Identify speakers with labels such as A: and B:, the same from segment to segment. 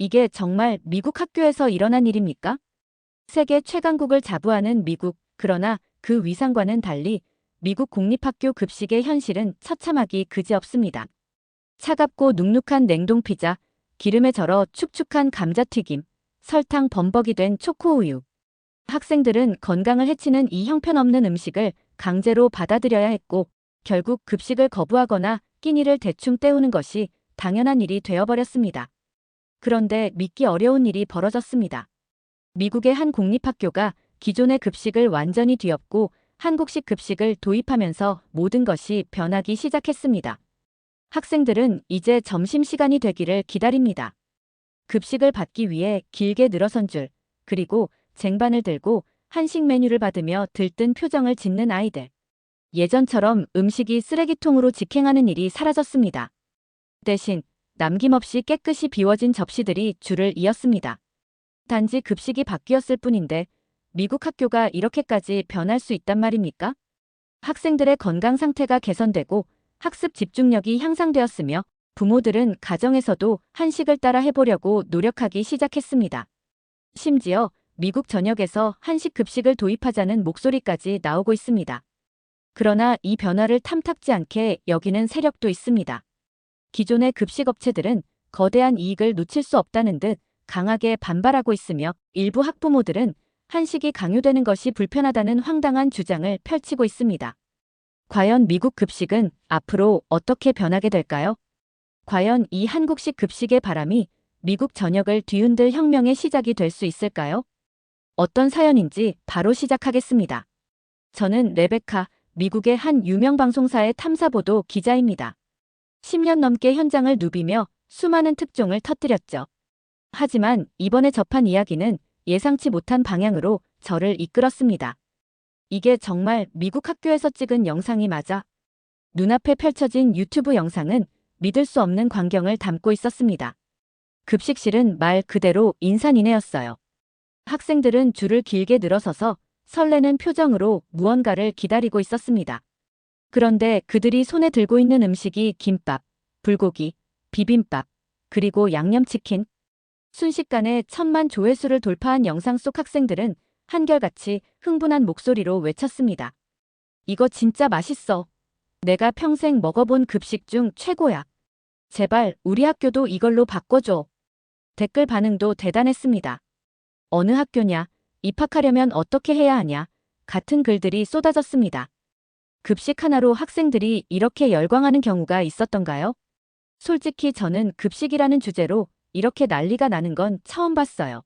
A: 이게 정말 미국 학교에서 일어난 일입니까? 세계 최강국을 자부하는 미국, 그러나 그 위상과는 달리 미국 공립학교 급식의 현실은 처참하기 그지없습니다. 차갑고 눅눅한 냉동 피자, 기름에 절어 축축한 감자튀김, 설탕 범벅이 된 초코우유. 학생들은 건강을 해치는 이 형편없는 음식을 강제로 받아들여야 했고, 결국 급식을 거부하거나 끼니를 대충 때우는 것이 당연한 일이 되어버렸습니다. 그런데 믿기 어려운 일이 벌어졌습니다. 미국의 한 공립학교가 기존의 급식을 완전히 뒤엎고 한국식 급식을 도입하면서 모든 것이 변하기 시작했습니다. 학생들은 이제 점심시간이 되기를 기다립니다. 급식을 받기 위해 길게 늘어선 줄, 그리고 쟁반을 들고 한식 메뉴를 받으며 들뜬 표정을 짓는 아이들. 예전처럼 음식이 쓰레기통으로 직행하는 일이 사라졌습니다. 대신 남김없이 깨끗이 비워진 접시들이 줄을 이었습니다. 단지 급식이 바뀌었을 뿐인데 미국 학교가 이렇게까지 변할 수 있단 말입니까? 학생들의 건강 상태가 개선되고 학습 집중력이 향상되었으며 부모들은 가정에서도 한식을 따라 해보려고 노력하기 시작했습니다. 심지어 미국 전역에서 한식 급식을 도입하자는 목소리까지 나오고 있습니다. 그러나 이 변화를 탐탁지 않게 여기는 세력도 있습니다. 기존의 급식 업체들은 거대한 이익을 놓칠 수 없다는 듯 강하게 반발하고 있으며 일부 학부모들은 한식이 강요되는 것이 불편하다는 황당한 주장을 펼치고 있습니다. 과연 미국 급식은 앞으로 어떻게 변하게 될까요? 과연 이 한국식 급식의 바람이 미국 전역을 뒤흔들 혁명의 시작이 될 수 있을까요? 어떤 사연인지 바로 시작하겠습니다. 저는 레베카, 미국의 한 유명 방송사의 탐사보도 기자입니다. 10년 넘게 현장을 누비며 수많은 특종을 터뜨렸죠. 하지만 이번에 접한 이야기는 예상치 못한 방향으로 저를 이끌었습니다. 이게 정말 미국 학교에서 찍은 영상이 맞아? 눈앞에 펼쳐진 유튜브 영상은 믿을 수 없는 광경을 담고 있었습니다. 급식실은 말 그대로 인산인해였어요. 학생들은 줄을 길게 늘어서서 설레는 표정으로 무언가를 기다리고 있었습니다. 그런데 그들이 손에 들고 있는 음식이 김밥, 불고기, 비빔밥, 그리고 양념치킨. 순식간에 1000만 조회수를 돌파한 영상 속 학생들은 한결같이 흥분한 목소리로 외쳤습니다. 이거 진짜 맛있어. 내가 평생 먹어본 급식 중 최고야. 제발 우리 학교도 이걸로 바꿔줘. 댓글 반응도 대단했습니다. 어느 학교냐? 입학하려면 어떻게 해야 하냐? 같은 글들이 쏟아졌습니다. 급식 하나로 학생들이 이렇게 열광하는 경우가 있었던가요? 솔직히 저는 급식이라는 주제로 이렇게 난리가 나는 건 처음 봤어요.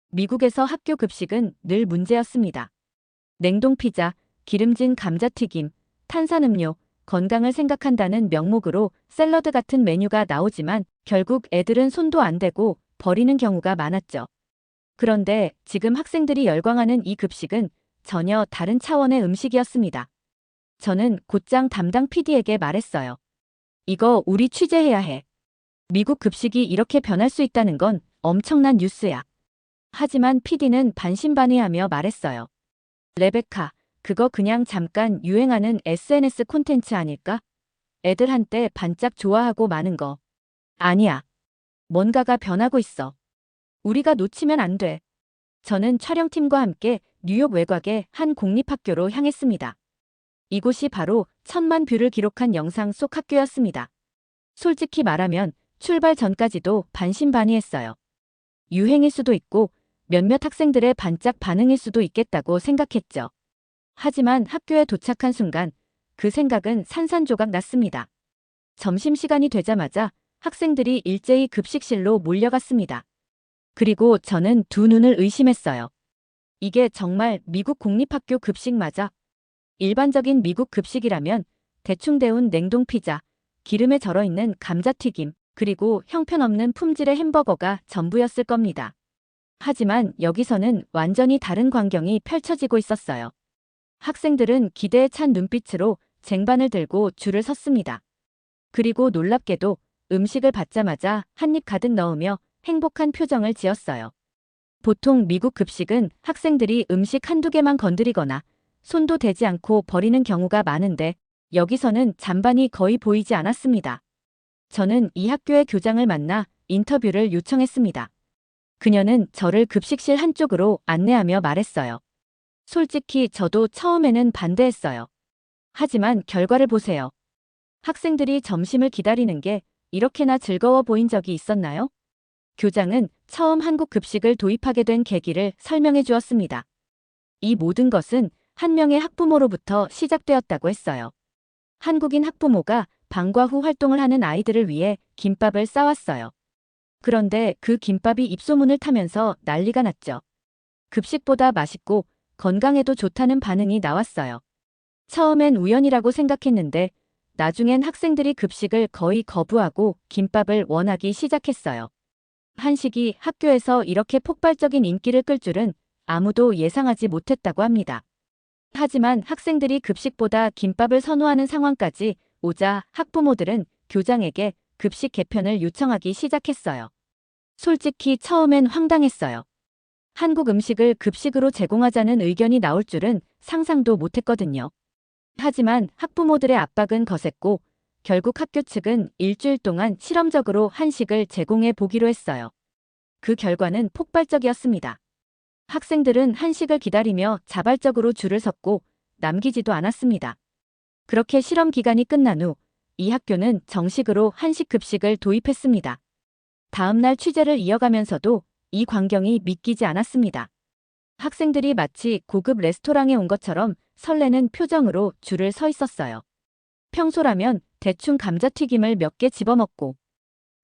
A: 미국에서 학교 급식은 늘 문제였습니다. 냉동 피자, 기름진 감자튀김, 탄산음료, 건강을 생각한다는 명목으로 샐러드 같은 메뉴가 나오지만 결국 애들은 손도 안 대고 버리는 경우가 많았죠. 그런데 지금 학생들이 열광하는 이 급식은 전혀 다른 차원의 음식이었습니다. 저는 곧장 담당 PD에게 말했어요. 이거 우리 취재해야 해. 미국 급식이 이렇게 변할 수 있다는 건 엄청난 뉴스야. 하지만 PD는 반신반의하며 말했어요. 레베카, 그거 그냥 잠깐 유행하는 SNS 콘텐츠 아닐까? 애들 한때 반짝 좋아하고 마는 거. 아니야. 뭔가가 변하고 있어. 우리가 놓치면 안 돼. 저는 촬영팀과 함께 뉴욕 외곽의 한 공립학교로 향했습니다. 이곳이 바로 1000만 뷰를 기록한 영상 속 학교였습니다. 솔직히 말하면 출발 전까지도 반신반의했어요. 유행일 수도 있고 몇몇 학생들의 반짝 반응일 수도 있겠다고 생각했죠. 하지만 학교에 도착한 순간 그 생각은 산산조각 났습니다. 점심시간이 되자마자 학생들이 일제히 급식실로 몰려갔습니다. 그리고 저는 두 눈을 의심했어요. 이게 정말 미국 공립학교 급식 맞아? 일반적인 미국 급식이라면 대충 데운 냉동 피자, 기름에 절어있는 감자튀김, 그리고 형편없는 품질의 햄버거가 전부였을 겁니다. 하지만 여기서는 완전히 다른 광경이 펼쳐지고 있었어요. 학생들은 기대에 찬 눈빛으로 쟁반을 들고 줄을 섰습니다. 그리고 놀랍게도 음식을 받자마자 한 입 가득 넣으며 행복한 표정을 지었어요. 보통 미국 급식은 학생들이 음식 한두 개만 건드리거나 손도 대지 않고 버리는 경우가 많은데 여기서는 잔반이 거의 보이지 않았습니다. 저는 이 학교의 교장을 만나 인터뷰를 요청했습니다. 그녀는 저를 급식실 한쪽으로 안내하며 말했어요. 솔직히 저도 처음에는 반대했어요. 하지만 결과를 보세요. 학생들이 점심을 기다리는 게 이렇게나 즐거워 보인 적이 있었나요? 교장은 처음 한국 급식을 도입하게 된 계기를 설명해 주었습니다. 이 모든 것은 한 명의 학부모로부터 시작되었다고 했어요. 한국인 학부모가 방과 후 활동을 하는 아이들을 위해 김밥을 싸왔어요. 그런데 그 김밥이 입소문을 타면서 난리가 났죠. 급식보다 맛있고 건강에도 좋다는 반응이 나왔어요. 처음엔 우연이라고 생각했는데 나중엔 학생들이 급식을 거의 거부하고 김밥을 원하기 시작했어요. 한식이 학교에서 이렇게 폭발적인 인기를 끌 줄은 아무도 예상하지 못했다고 합니다. 하지만 학생들이 급식보다 김밥을 선호하는 상황까지 오자 학부모들은 교장에게 급식 개편을 요청하기 시작했어요. 솔직히 처음엔 황당했어요. 한국 음식을 급식으로 제공하자는 의견이 나올 줄은 상상도 못했거든요. 하지만 학부모들의 압박은 거셌고 결국 학교 측은 일주일 동안 실험적으로 한식을 제공해 보기로 했어요. 그 결과는 폭발적이었습니다. 학생들은 한식을 기다리며 자발적으로 줄을 섰고 남기지도 않았습니다. 그렇게 실험 기간이 끝난 후 이 학교는 정식으로 한식 급식을 도입했습니다. 다음 날 취재를 이어가면서도 이 광경이 믿기지 않았습니다. 학생들이 마치 고급 레스토랑에 온 것처럼 설레는 표정으로 줄을 서 있었어요. 평소라면 대충 감자튀김을 몇 개 집어먹고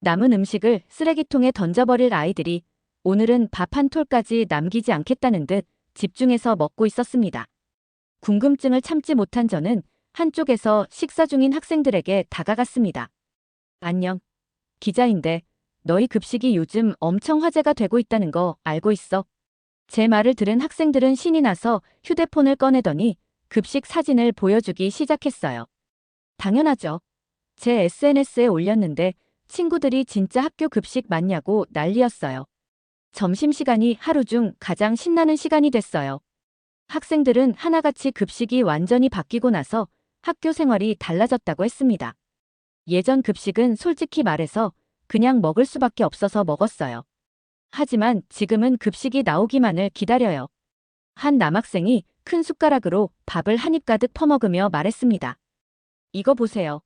A: 남은 음식을 쓰레기통에 던져버릴 아이들이 오늘은 밥 한 톨까지 남기지 않겠다는 듯 집중해서 먹고 있었습니다. 궁금증을 참지 못한 저는 한쪽에서 식사 중인 학생들에게 다가갔습니다. 안녕. 기자인데 너희 급식이 요즘 엄청 화제가 되고 있다는 거 알고 있어? 제 말을 들은 학생들은 신이 나서 휴대폰을 꺼내더니 급식 사진을 보여주기 시작했어요. 당연하죠. 제 SNS에 올렸는데 친구들이 진짜 학교 급식 맞냐고 난리였어요. 점심시간이 하루 중 가장 신나는 시간이 됐어요. 학생들은 하나같이 급식이 완전히 바뀌고 나서 학교 생활이 달라졌다고 했습니다. 예전 급식은 솔직히 말해서 그냥 먹을 수밖에 없어서 먹었어요. 하지만 지금은 급식이 나오기만을 기다려요. 한 남학생이 큰 숟가락으로 밥을 한 입 가득 퍼먹으며 말했습니다. 이거 보세요.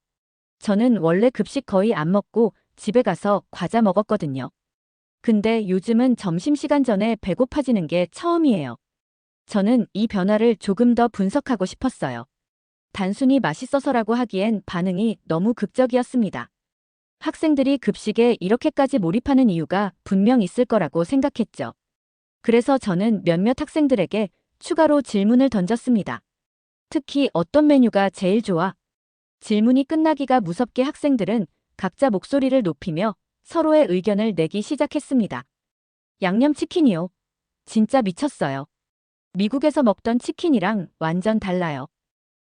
A: 저는 원래 급식 거의 안 먹고 집에 가서 과자 먹었거든요. 근데 요즘은 점심시간 전에 배고파지는 게 처음이에요. 저는 이 변화를 조금 더 분석하고 싶었어요. 단순히 맛있어서라고 하기엔 반응이 너무 극적이었습니다. 학생들이 급식에 이렇게까지 몰입하는 이유가 분명 있을 거라고 생각했죠. 그래서 저는 몇몇 학생들에게 추가로 질문을 던졌습니다. 특히 어떤 메뉴가 제일 좋아? 질문이 끝나기가 무섭게 학생들은 각자 목소리를 높이며 서로의 의견을 내기 시작했습니다. 양념치킨이요. 진짜 미쳤어요. 미국에서 먹던 치킨이랑 완전 달라요.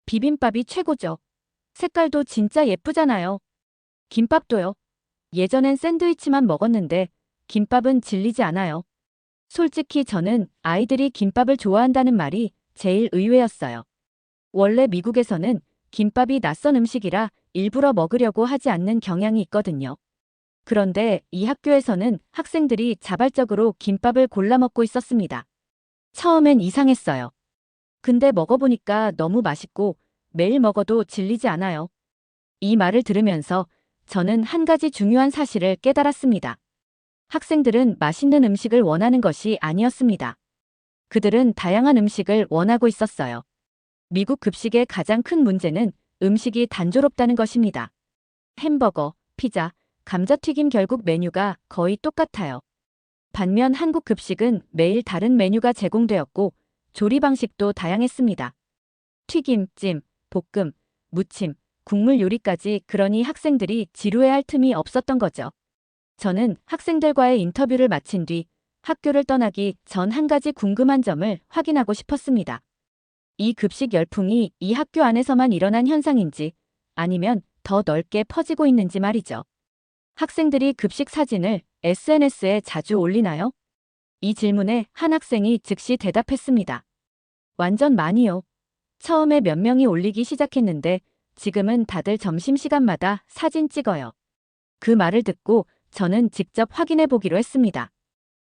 A: 비빔밥이 최고죠. 색깔도 진짜 예쁘잖아요. 김밥도요. 예전엔 샌드위치만 먹었는데 김밥은 질리지 않아요. 솔직히 저는 아이들이 김밥을 좋아한다는 말이 제일 의외였어요. 원래 미국에서는 김밥이 낯선 음식이라 일부러 먹으려고 하지 않는 경향이 있거든요. 그런데 이 학교에서는 학생들이 자발적으로 김밥을 골라 먹고 있었습니다. 처음엔 이상했어요. 근데 먹어보니까 너무 맛있고 매일 먹어도 질리지 않아요. 이 말을 들으면서 저는 한 가지 중요한 사실을 깨달았습니다. 학생들은 맛있는 음식을 원하는 것이 아니었습니다. 그들은 다양한 음식을 원하고 있었어요. 미국 급식의 가장 큰 문제는 음식이 단조롭다는 것입니다. 햄버거, 피자, 감자튀김 결국 메뉴가 거의 똑같아요. 반면 한국 급식은 매일 다른 메뉴가 제공되었고 조리 방식도 다양했습니다. 튀김, 찜, 볶음, 무침, 국물 요리까지 그러니 학생들이 지루해할 틈이 없었던 거죠. 저는 학생들과의 인터뷰를 마친 뒤 학교를 떠나기 전 한 가지 궁금한 점을 확인하고 싶었습니다. 이 급식 열풍이 이 학교 안에서만 일어난 현상인지 아니면 더 넓게 퍼지고 있는지 말이죠. 학생들이 급식 사진을 SNS에 자주 올리나요? 이 질문에 한 학생이 즉시 대답했습니다. 완전 많이요. 처음에 몇 명이 올리기 시작했는데 지금은 다들 점심시간마다 사진 찍어요. 그 말을 듣고 저는 직접 확인해 보기로 했습니다.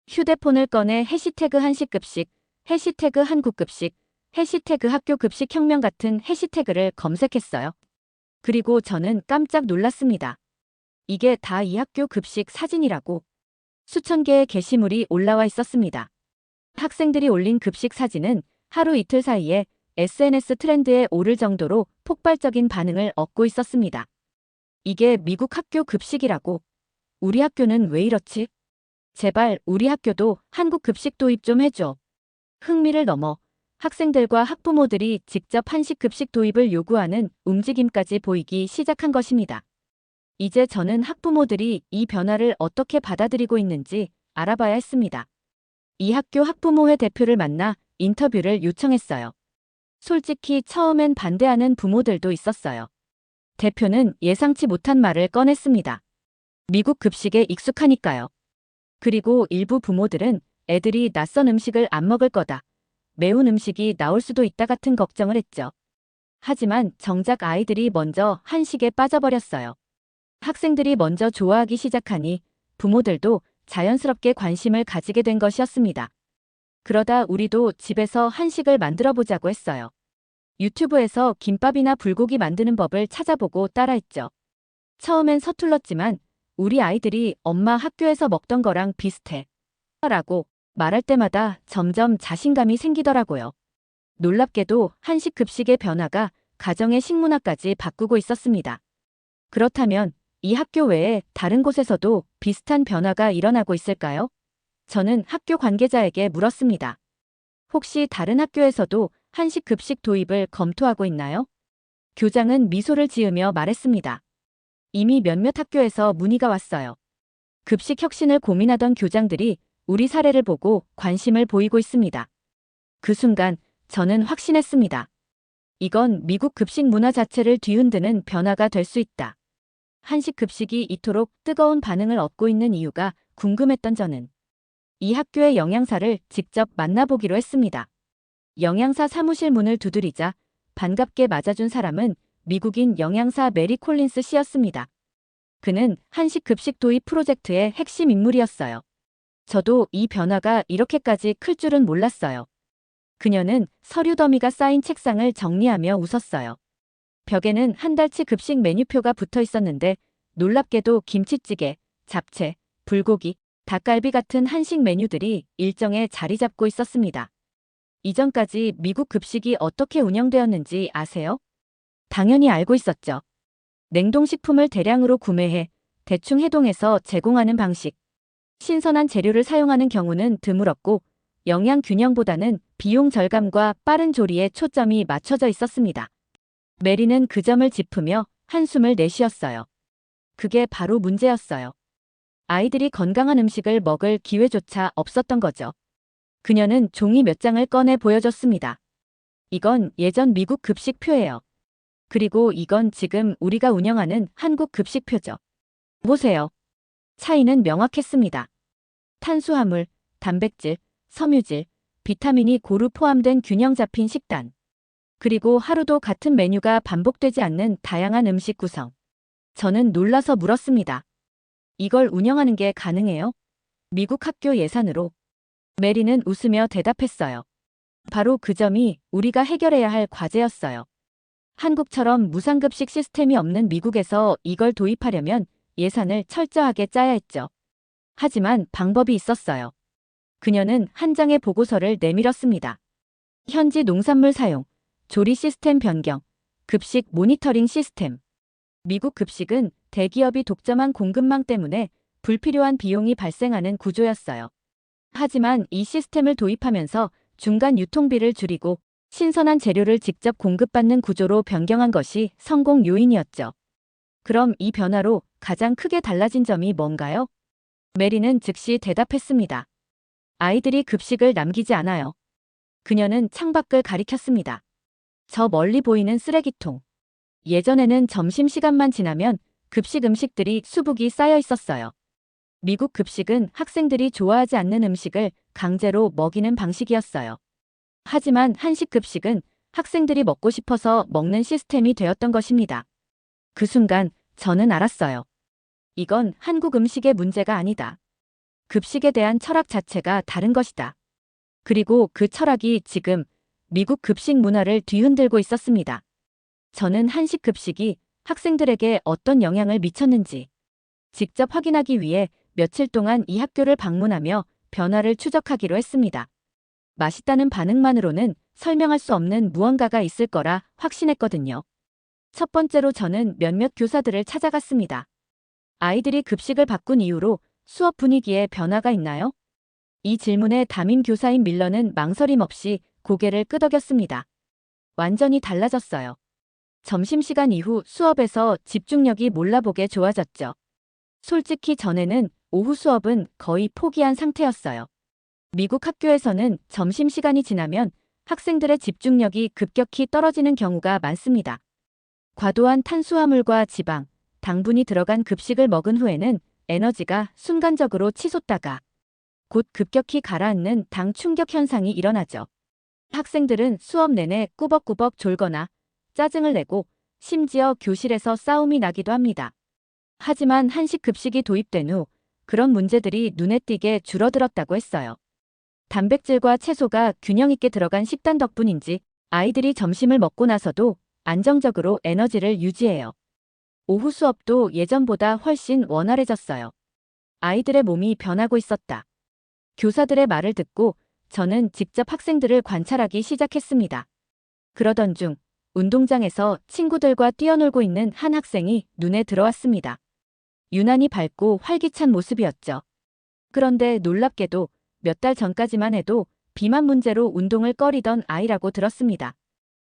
A: 휴대폰을 꺼내 해시태그 한식급식, 해시태그 한국급식, 해시태그 학교급식 혁명 같은 해시태그를 검색했어요. 그리고 저는 깜짝 놀랐습니다. 이게 다 이 학교 급식 사진이라고. 수천 개의 게시물이 올라와 있었습니다. 학생들이 올린 급식 사진은 하루 이틀 사이에 SNS 트렌드에 오를 정도로 폭발적인 반응을 얻고 있었습니다. 이게 미국 학교 급식이라고. 우리 학교는 왜 이렇지? 제발 우리 학교도 한국 급식 도입 좀 해줘. 흥미를 넘어 학생들과 학부모들이 직접 한식 급식 도입을 요구하는 움직임까지 보이기 시작한 것입니다. 이제 저는 학부모들이 이 변화를 어떻게 받아들이고 있는지 알아봐야 했습니다. 이 학교 학부모회 대표를 만나 인터뷰를 요청했어요. 솔직히 처음엔 반대하는 부모들도 있었어요. 대표는 예상치 못한 말을 꺼냈습니다. 미국 급식에 익숙하니까요. 그리고 일부 부모들은 애들이 낯선 음식을 안 먹을 거다. 매운 음식이 나올 수도 있다 같은 걱정을 했죠. 하지만 정작 아이들이 먼저 한식에 빠져버렸어요. 학생들이 먼저 좋아하기 시작하니 부모들도 자연스럽게 관심을 가지게 된 것이었습니다. 그러다 우리도 집에서 한식을 만들어 보자고 했어요. 유튜브에서 김밥이나 불고기 만드는 법을 찾아보고 따라했죠. 처음엔 서툴렀지만 우리 아이들이 엄마 학교에서 먹던 거랑 비슷해 라고 말할 때마다 점점 자신감이 생기더라고요. 놀랍게도 한식 급식의 변화가 가정의 식문화까지 바꾸고 있었습니다. 그렇다면 이 학교 외에 다른 곳에서도 비슷한 변화가 일어나고 있을까요? 저는 학교 관계자에게 물었습니다. 혹시 다른 학교에서도 한식 급식 도입을 검토하고 있나요? 교장은 미소를 지으며 말했습니다. 이미 몇몇 학교에서 문의가 왔어요. 급식 혁신을 고민하던 교장들이 우리 사례를 보고 관심을 보이고 있습니다. 그 순간 저는 확신했습니다. 이건 미국 급식 문화 자체를 뒤흔드는 변화가 될 수 있다. 한식 급식이 이토록 뜨거운 반응을 얻고 있는 이유가 궁금했던 저는 이 학교의 영양사를 직접 만나보기로 했습니다. 영양사 사무실 문을 두드리자 반갑게 맞아준 사람은 미국인 영양사 메리 콜린스 씨였습니다. 그는 한식 급식 도입 프로젝트의 핵심 인물이었어요. 저도 이 변화가 이렇게까지 클 줄은 몰랐어요. 그녀는 서류 더미가 쌓인 책상을 정리하며 웃었어요. 벽에는 한 달치 급식 메뉴표가 붙어 있었는데 놀랍게도 김치찌개, 잡채, 불고기, 닭갈비 같은 한식 메뉴들이 일정에 자리 잡고 있었습니다. 이전까지 미국 급식이 어떻게 운영되었는지 아세요? 당연히 알고 있었죠. 냉동식품을 대량으로 구매해 대충 해동해서 제공하는 방식. 신선한 재료를 사용하는 경우는 드물었고 영양 균형보다는 비용 절감과 빠른 조리에 초점이 맞춰져 있었습니다. 메리는 그 점을 짚으며 한숨을 내쉬었어요. 그게 바로 문제였어요. 아이들이 건강한 음식을 먹을 기회조차 없었던 거죠. 그녀는 종이 몇 장을 꺼내 보여줬습니다. 이건 예전 미국 급식표예요. 그리고 이건 지금 우리가 운영하는 한국 급식표죠. 보세요. 차이는 명확했습니다. 탄수화물, 단백질, 섬유질, 비타민이 고루 포함된 균형 잡힌 식단. 그리고 하루도 같은 메뉴가 반복되지 않는 다양한 음식 구성. 저는 놀라서 물었습니다. 이걸 운영하는 게 가능해요? 미국 학교 예산으로. 메리는 웃으며 대답했어요. 바로 그 점이 우리가 해결해야 할 과제였어요. 한국처럼 무상급식 시스템이 없는 미국에서 이걸 도입하려면 예산을 철저하게 짜야 했죠. 하지만 방법이 있었어요. 그녀는 한 장의 보고서를 내밀었습니다. 현지 농산물 사용, 조리 시스템 변경, 급식 모니터링 시스템. 미국 급식은 대기업이 독점한 공급망 때문에 불필요한 비용이 발생하는 구조였어요. 하지만 이 시스템을 도입하면서 중간 유통비를 줄이고 신선한 재료를 직접 공급받는 구조로 변경한 것이 성공 요인이었죠. 그럼 이 변화로 가장 크게 달라진 점이 뭔가요? 메리는 즉시 대답했습니다. 아이들이 급식을 남기지 않아요. 그녀는 창밖을 가리켰습니다. 저 멀리 보이는 쓰레기통. 예전에는 점심시간만 지나면 급식 음식들이 수북이 쌓여 있었어요. 미국 급식은 학생들이 좋아하지 않는 음식을 강제로 먹이는 방식이었어요. 하지만 한식 급식은 학생들이 먹고 싶어서 먹는 시스템이 되었던 것입니다. 그 순간 저는 알았어요. 이건 한국 음식의 문제가 아니다. 급식에 대한 철학 자체가 다른 것이다. 그리고 그 철학이 지금 미국 급식 문화를 뒤흔들고 있었습니다. 저는 한식 급식이 학생들에게 어떤 영향을 미쳤는지 직접 확인하기 위해 며칠 동안 이 학교를 방문하며 변화를 추적하기로 했습니다. 맛있다는 반응만으로는 설명할 수 없는 무언가가 있을 거라 확신했거든요. 첫 번째로 저는 몇몇 교사들을 찾아갔습니다. 아이들이 급식을 바꾼 이후로 수업 분위기에 변화가 있나요? 이 질문에 담임 교사인 밀러는 망설임 없이 고개를 끄덕였습니다. 완전히 달라졌어요. 점심시간 이후 수업에서 집중력이 몰라보게 좋아졌죠. 솔직히 전에는 오후 수업은 거의 포기한 상태였어요. 미국 학교에서는 점심시간이 지나면 학생들의 집중력이 급격히 떨어지는 경우가 많습니다. 과도한 탄수화물과 지방, 당분이 들어간 급식을 먹은 후에는 에너지가 순간적으로 치솟다가 곧 급격히 가라앉는 당 충격 현상이 일어나죠. 학생들은 수업 내내 꾸벅꾸벅 졸거나 짜증을 내고 심지어 교실에서 싸움이 나기도 합니다. 하지만 한식 급식이 도입된 후 그런 문제들이 눈에 띄게 줄어들었다고 했어요. 단백질과 채소가 균형 있게 들어간 식단 덕분인지 아이들이 점심을 먹고 나서도 안정적으로 에너지를 유지해요. 오후 수업도 예전보다 훨씬 원활해졌어요. 아이들의 몸이 변하고 있었다. 교사들의 말을 듣고 저는 직접 학생들을 관찰하기 시작했습니다. 그러던 중 운동장에서 친구들과 뛰어놀고 있는 한 학생이 눈에 들어왔습니다. 유난히 밝고 활기찬 모습이었죠. 그런데 놀랍게도 몇 달 전까지만 해도 비만 문제로 운동을 꺼리던 아이라고 들었습니다.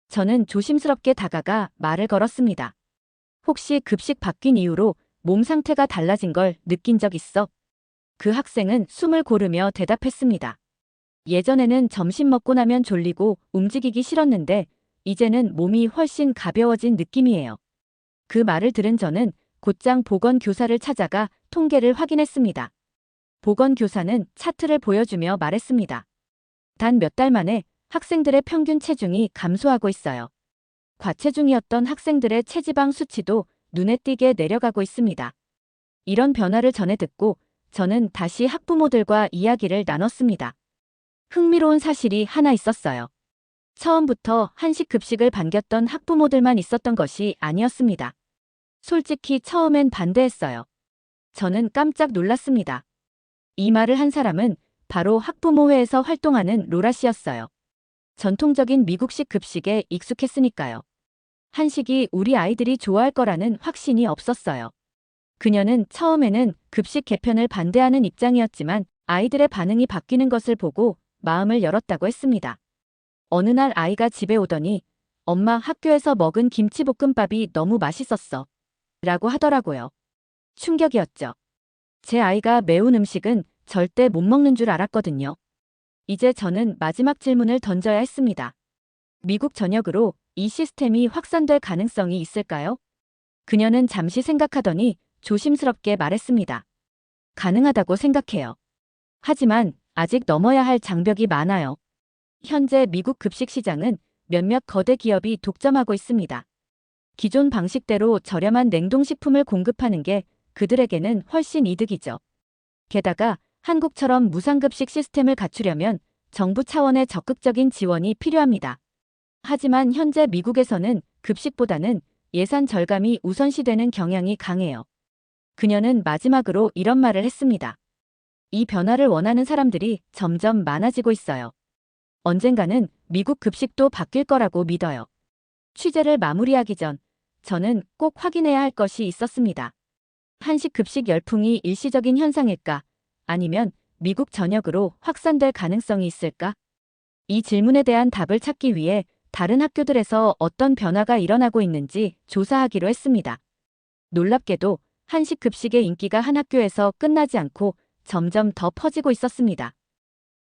A: 저는 조심스럽게 다가가 말을 걸었습니다. 혹시 급식 바뀐 이후로 몸 상태가 달라진 걸 느낀 적 있어? 그 학생은 숨을 고르며 대답했습니다. 예전에는 점심 먹고 나면 졸리고 움직이기 싫었는데 이제는 몸이 훨씬 가벼워진 느낌이에요. 그 말을 들은 저는 곧장 보건교사를 찾아가 통계를 확인했습니다. 보건교사는 차트를 보여주며 말했습니다. 단 몇 달 만에 학생들의 평균 체중이 감소하고 있어요. 과체중이었던 학생들의 체지방 수치도 눈에 띄게 내려가고 있습니다. 이런 변화를 전해 듣고 저는 다시 학부모들과 이야기를 나눴습니다. 흥미로운 사실이 하나 있었어요. 처음부터 한식 급식을 반겼던 학부모들만 있었던 것이 아니었습니다. 솔직히 처음엔 반대했어요. 저는 깜짝 놀랐습니다. 이 말을 한 사람은 바로 학부모회에서 활동하는 로라 씨였어요. 전통적인 미국식 급식에 익숙했으니까요. 한식이 우리 아이들이 좋아할 거라는 확신이 없었어요. 그녀는 처음에는 급식 개편을 반대하는 입장이었지만 아이들의 반응이 바뀌는 것을 보고 마음을 열었다고 했습니다. 어느 날 아이가 집에 오더니 엄마 학교에서 먹은 김치볶음밥이 너무 맛있었어. 라고 하더라고요. 충격이었죠. 제 아이가 매운 음식은 절대 못 먹는 줄 알았거든요. 이제 저는 마지막 질문을 던져야 했습니다. 미국 전역으로 이 시스템이 확산될 가능성이 있을까요? 그녀는 잠시 생각하더니 조심스럽게 말했습니다. 가능하다고 생각해요. 하지만 아직 넘어야 할 장벽이 많아요. 현재 미국 급식 시장은 몇몇 거대 기업이 독점하고 있습니다. 기존 방식대로 저렴한 냉동식품을 공급하는 게 그들에게는 훨씬 이득이죠. 게다가 한국처럼 무상급식 시스템을 갖추려면 정부 차원의 적극적인 지원이 필요합니다. 하지만 현재 미국에서는 급식보다는 예산 절감이 우선시되는 경향이 강해요. 그녀는 마지막으로 이런 말을 했습니다. 이 변화를 원하는 사람들이 점점 많아지고 있어요. 언젠가는 미국 급식도 바뀔 거라고 믿어요. 취재를 마무리하기 전 저는 꼭 확인해야 할 것이 있었습니다. 한식 급식 열풍이 일시적인 현상일까? 아니면 미국 전역으로 확산될 가능성이 있을까? 이 질문에 대한 답을 찾기 위해 다른 학교들에서 어떤 변화가 일어나고 있는지 조사하기로 했습니다. 놀랍게도 한식 급식의 인기가 한 학교에서 끝나지 않고 점점 더 퍼지고 있었습니다.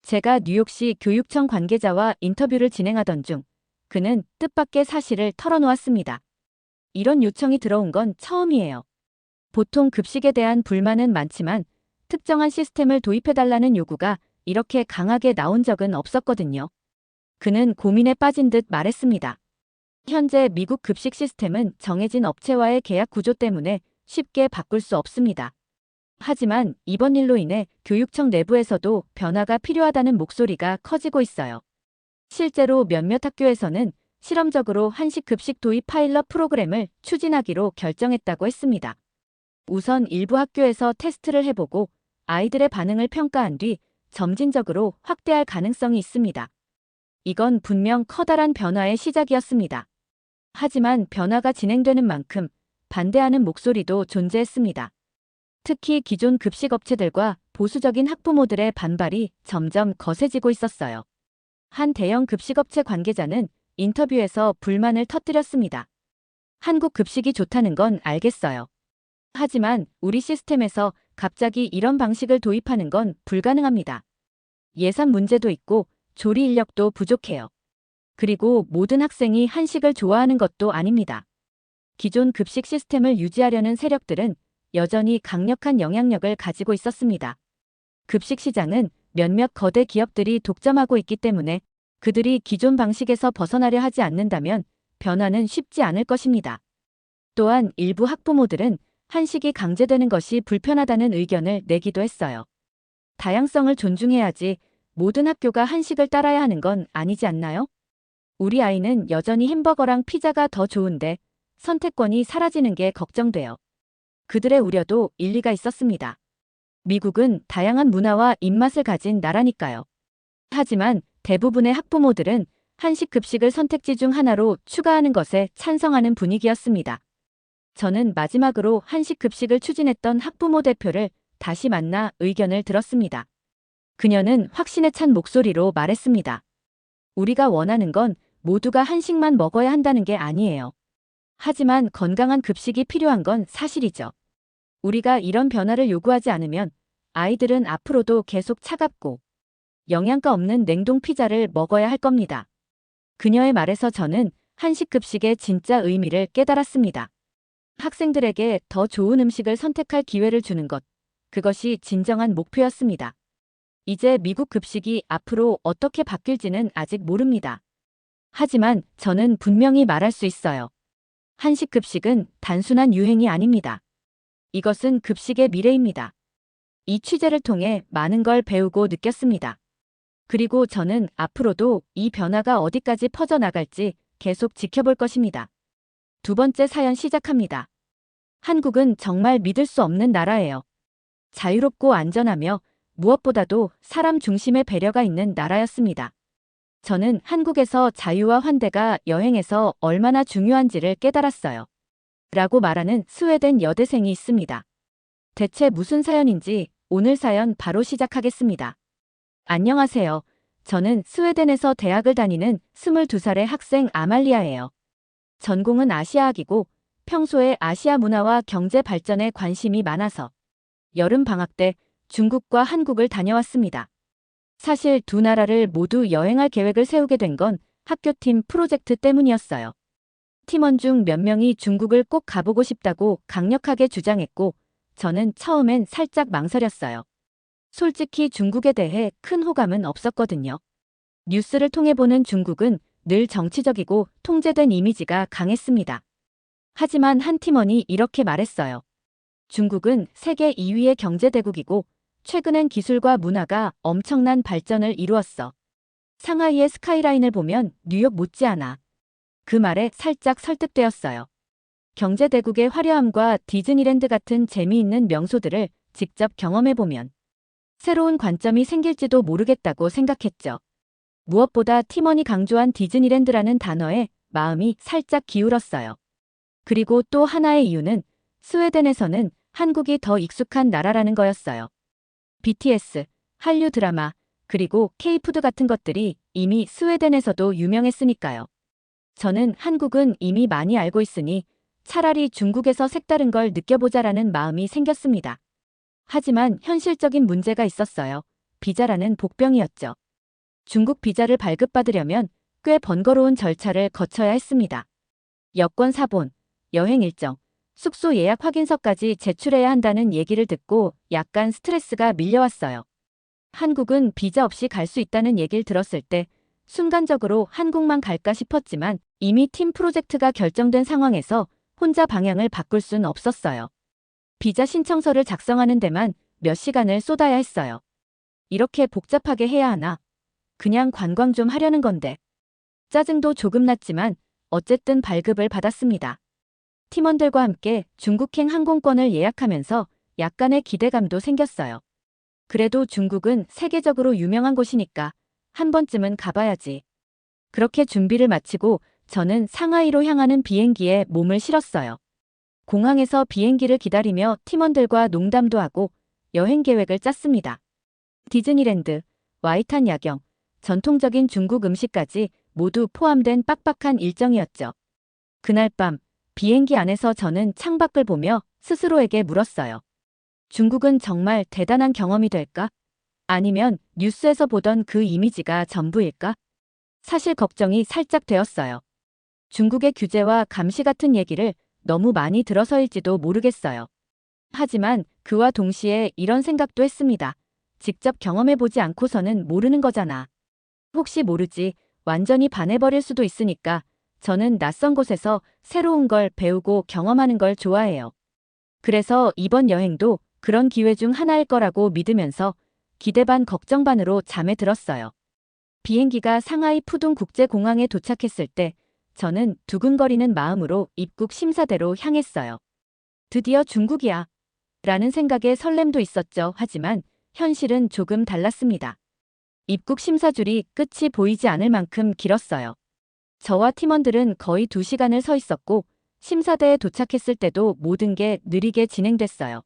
A: 제가 뉴욕시 교육청 관계자와 인터뷰를 진행하던 중 그는 뜻밖의 사실을 털어놓았습니다. 이런 요청이 들어온 건 처음이에요. 보통 급식에 대한 불만은 많지만 특정한 시스템을 도입해달라는 요구가 이렇게 강하게 나온 적은 없었거든요. 그는 고민에 빠진 듯 말했습니다. 현재 미국 급식 시스템은 정해진 업체와의 계약 구조 때문에 쉽게 바꿀 수 없습니다. 하지만 이번 일로 인해 교육청 내부에서도 변화가 필요하다는 목소리가 커지고 있어요. 실제로 몇몇 학교에서는 실험적으로 한식 급식 도입 파일럿 프로그램을 추진하기로 결정했다고 했습니다. 우선 일부 학교에서 테스트를 해보고 아이들의 반응을 평가한 뒤 점진적으로 확대할 가능성이 있습니다. 이건 분명 커다란 변화의 시작이었습니다. 하지만 변화가 진행되는 만큼 반대하는 목소리도 존재했습니다. 특히 기존 급식 업체들과 보수적인 학부모들의 반발이 점점 거세지고 있었어요. 한 대형 급식업체 관계자는 인터뷰에서 불만을 터뜨렸습니다. 한국 급식이 좋다는 건 알겠어요. 하지만 우리 시스템에서 갑자기 이런 방식을 도입하는 건 불가능합니다. 예산 문제도 있고 조리 인력도 부족해요. 그리고 모든 학생이 한식을 좋아하는 것도 아닙니다. 기존 급식 시스템을 유지하려는 세력들은 여전히 강력한 영향력을 가지고 있었습니다. 급식 시장은 몇몇 거대 기업들이 독점하고 있기 때문에 그들이 기존 방식에서 벗어나려 하지 않는다면 변화는 쉽지 않을 것입니다. 또한 일부 학부모들은 한식이 강제되는 것이 불편하다는 의견을 내기도 했어요. 다양성을 존중해야지 모든 학교가 한식을 따라야 하는 건 아니지 않나요? 우리 아이는 여전히 햄버거랑 피자가 더 좋은데 선택권이 사라지는 게 걱정돼요. 그들의 우려도 일리가 있었습니다. 미국은 다양한 문화와 입맛을 가진 나라니까요. 하지만 대부분의 학부모들은 한식 급식을 선택지 중 하나로 추가하는 것에 찬성하는 분위기였습니다. 저는 마지막으로 한식 급식을 추진했던 학부모 대표를 다시 만나 의견을 들었습니다. 그녀는 확신에 찬 목소리로 말했습니다. 우리가 원하는 건 모두가 한식만 먹어야 한다는 게 아니에요. 하지만 건강한 급식이 필요한 건 사실이죠. 우리가 이런 변화를 요구하지 않으면 아이들은 앞으로도 계속 차갑고 영양가 없는 냉동 피자를 먹어야 할 겁니다. 그녀의 말에서 저는 한식 급식의 진짜 의미를 깨달았습니다. 학생들에게 더 좋은 음식을 선택할 기회를 주는 것, 그것이 진정한 목표였습니다. 이제 미국 급식이 앞으로 어떻게 바뀔지는 아직 모릅니다. 하지만 저는 분명히 말할 수 있어요. 한식 급식은 단순한 유행이 아닙니다. 이것은 급식의 미래입니다. 이 취재를 통해 많은 걸 배우고 느꼈습니다. 그리고 저는 앞으로도 이 변화가 어디까지 퍼져나갈지 계속 지켜볼 것입니다. 두 번째 사연 시작합니다. 한국은 정말 믿을 수 없는 나라예요. 자유롭고 안전하며 무엇보다도 사람 중심의 배려가 있는 나라였습니다. 저는 한국에서 자유와 환대가 여행에서 얼마나 중요한지를 깨달았어요. 라고 말하는 스웨덴 여대생이 있습니다. 대체 무슨 사연인지 오늘 사연 바로 시작하겠습니다. 안녕하세요. 저는 스웨덴에서 대학을 다니는 22살의 학생 아말리아예요. 전공은 아시아학이고 평소에 아시아 문화와 경제 발전에 관심이 많아서 여름 방학 때 중국과 한국을 다녀왔습니다. 사실 두 나라를 모두 여행할 계획을 세우게 된 건 학교팀 프로젝트 때문이었어요. 팀원 중 몇 명이 중국을 꼭 가보고 싶다고 강력하게 주장했고 저는 처음엔 살짝 망설였어요. 솔직히 중국에 대해 큰 호감은 없었거든요. 뉴스를 통해 보는 중국은 늘 정치적이고 통제된 이미지가 강했습니다. 하지만 한 팀원이 이렇게 말했어요. 중국은 세계 2위의 경제대국이고 최근엔 기술과 문화가 엄청난 발전을 이루었어. 상하이의 스카이라인을 보면 뉴욕 못지않아. 그 말에 살짝 설득되었어요. 경제대국의 화려함과 디즈니랜드 같은 재미있는 명소들을 직접 경험해보면 새로운 관점이 생길지도 모르겠다고 생각했죠. 무엇보다 팀원이 강조한 디즈니랜드라는 단어에 마음이 살짝 기울었어요. 그리고 또 하나의 이유는 스웨덴에서는 한국이 더 익숙한 나라라는 거였어요. BTS, 한류 드라마, 그리고 K-푸드 같은 것들이 이미 스웨덴에서도 유명했으니까요. 저는 한국은 이미 많이 알고 있으니 차라리 중국에서 색다른 걸 느껴보자라는 마음이 생겼습니다. 하지만 현실적인 문제가 있었어요. 비자라는 복병이었죠. 중국 비자를 발급받으려면 꽤 번거로운 절차를 거쳐야 했습니다. 여권 사본, 여행 일정, 숙소 예약 확인서까지 제출해야 한다는 얘기를 듣고 약간 스트레스가 밀려왔어요. 한국은 비자 없이 갈 수 있다는 얘기를 들었을 때 순간적으로 한국만 갈까 싶었지만 이미 팀 프로젝트가 결정된 상황에서 혼자 방향을 바꿀 순 없었어요. 비자 신청서를 작성하는 데만 몇 시간을 쏟아야 했어요. 이렇게 복잡하게 해야 하나? 그냥 관광 좀 하려는 건데. 짜증도 조금 났지만 어쨌든 발급을 받았습니다. 팀원들과 함께 중국행 항공권을 예약하면서 약간의 기대감도 생겼어요. 그래도 중국은 세계적으로 유명한 곳이니까 한 번쯤은 가봐야지. 그렇게 준비를 마치고 저는 상하이로 향하는 비행기에 몸을 실었어요. 공항에서 비행기를 기다리며 팀원들과 농담도 하고 여행 계획을 짰습니다. 디즈니랜드, 와이탄 야경, 전통적인 중국 음식까지 모두 포함된 빡빡한 일정이었죠. 그날 밤 비행기 안에서 저는 창밖을 보며 스스로에게 물었어요. 중국은 정말 대단한 경험이 될까? 아니면 뉴스에서 보던 그 이미지가 전부일까? 사실 걱정이 살짝 되었어요. 중국의 규제와 감시 같은 얘기를 너무 많이 들어서일지도 모르겠어요. 하지만 그와 동시에 이런 생각도 했습니다. 직접 경험해보지 않고서는 모르는 거잖아. 혹시 모르지 완전히 반해버릴 수도 있으니까 저는 낯선 곳에서 새로운 걸 배우고 경험하는 걸 좋아해요. 그래서 이번 여행도 그런 기회 중 하나일 거라고 믿으면서 기대 반 걱정 반으로 잠에 들었어요. 비행기가 상하이 푸둥 국제공항에 도착했을 때 저는 두근거리는 마음으로 입국 심사대로 향했어요. 드디어 중국이야. 라는 생각에 설렘도 있었죠. 하지만 현실은 조금 달랐습니다. 입국 심사줄이 끝이 보이지 않을 만큼 길었어요. 저와 팀원들은 거의 2시간을 서 있었고 심사대에 도착했을 때도 모든 게 느리게 진행됐어요.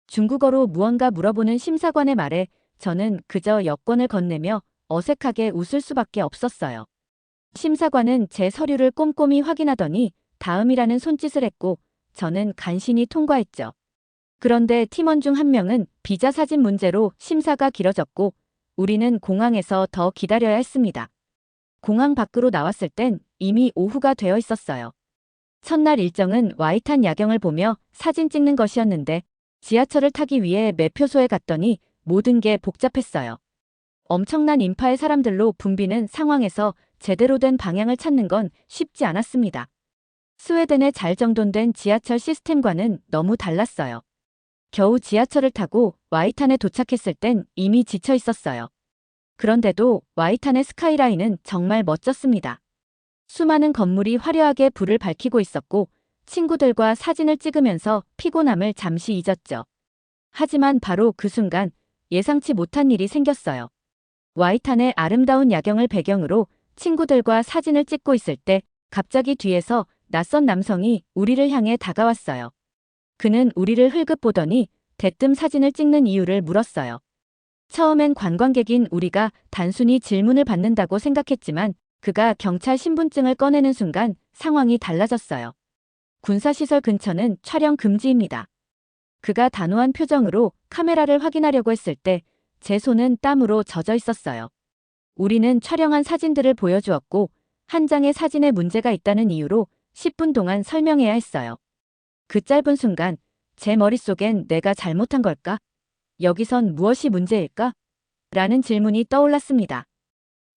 A: 중국어로 무언가 물어보는 심사관의 말에 저는 그저 여권을 건네며 어색하게 웃을 수밖에 없었어요. 심사관은 제 서류를 꼼꼼히 확인하더니 다음이라는 손짓을 했고 저는 간신히 통과했죠. 그런데 팀원 중 한 명은 비자 사진 문제로 심사가 길어졌고 우리는 공항에서 더 기다려야 했습니다. 공항 밖으로 나왔을 땐 이미 오후가 되어 있었어요. 첫날 일정은 와이탄 야경을 보며 사진 찍는 것이었는데 지하철을 타기 위해 매표소에 갔더니 모든 게 복잡했어요. 엄청난 인파의 사람들로 붐비는 상황에서 제대로 된 방향을 찾는 건 쉽지 않았습니다. 스웨덴의 잘 정돈된 지하철 시스템과는 너무 달랐어요. 겨우 지하철을 타고 와이탄에 도착했을 땐 이미 지쳐 있었어요. 그런데도 와이탄의 스카이라인은 정말 멋졌습니다. 수많은 건물이 화려하게 불을 밝히고 있었고 친구들과 사진을 찍으면서 피곤함을 잠시 잊었죠. 하지만 바로 그 순간 예상치 못한 일이 생겼어요. 와이탄의 아름다운 야경을 배경으로 친구들과 사진을 찍고 있을 때 갑자기 뒤에서 낯선 남성이 우리를 향해 다가왔어요. 그는 우리를 흘끗 보더니 대뜸 사진을 찍는 이유를 물었어요. 처음엔 관광객인 우리가 단순히 질문을 받는다고 생각했지만 그가 경찰 신분증을 꺼내는 순간 상황이 달라졌어요. 군사시설 근처는 촬영 금지입니다. 그가 단호한 표정으로 카메라를 확인하려고 했을 때 제 손은 땀으로 젖어 있었어요. 우리는 촬영한 사진들을 보여주었고 한 장의 사진에 문제가 있다는 이유로 10분 동안 설명해야 했어요. 그 짧은 순간 제 머릿속엔 내가 잘못한 걸까? 여기선 무엇이 문제일까? 라는 질문이 떠올랐습니다.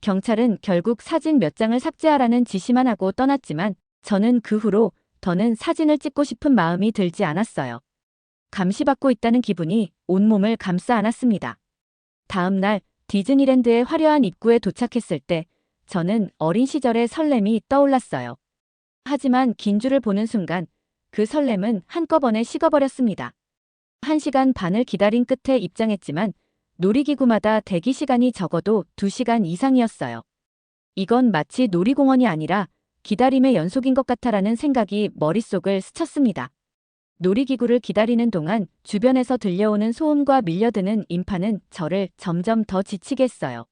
A: 경찰은 결국 사진 몇 장을 삭제하라는 지시만 하고 떠났지만 저는 그 후로 더는 사진을 찍고 싶은 마음이 들지 않았어요. 감시받고 있다는 기분이 온몸을 감싸 안았습니다. 다음 날 디즈니랜드의 화려한 입구에 도착했을 때 저는 어린 시절의 설렘이 떠올랐어요. 하지만 긴 줄을 보는 순간 그 설렘은 한꺼번에 식어버렸습니다. 1시간 반을 기다린 끝에 입장했지만 놀이기구마다 대기 시간이 적어도 2시간 이상이었어요. 이건 마치 놀이공원이 아니라 기다림의 연속인 것 같아라는 생각이 머릿속을 스쳤습니다. 놀이기구를 기다리는 동안 주변에서 들려오는 소음과 밀려드는 인파는 저를 점점 더 지치게 했어요.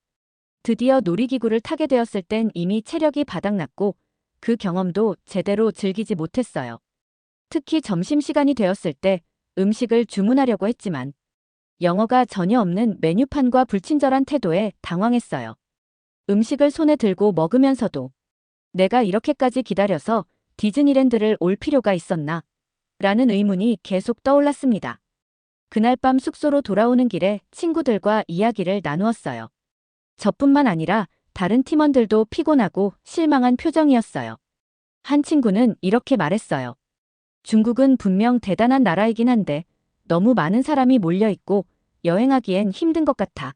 A: 드디어 놀이기구를 타게 되었을 땐 이미 체력이 바닥났고 그 경험도 제대로 즐기지 못했어요. 특히 점심시간이 되었을 때 음식을 주문하려고 했지만 영어가 전혀 없는 메뉴판과 불친절한 태도에 당황했어요. 음식을 손에 들고 먹으면서도 내가 이렇게까지 기다려서 디즈니랜드를 올 필요가 있었나? 라는 의문이 계속 떠올랐습니다. 그날 밤 숙소로 돌아오는 길에 친구들과 이야기를 나누었어요. 저뿐만 아니라 다른 팀원들도 피곤하고 실망한 표정이었어요. 한 친구는 이렇게 말했어요. 중국은 분명 대단한 나라이긴 한데 너무 많은 사람이 몰려있고 여행하기엔 힘든 것 같아.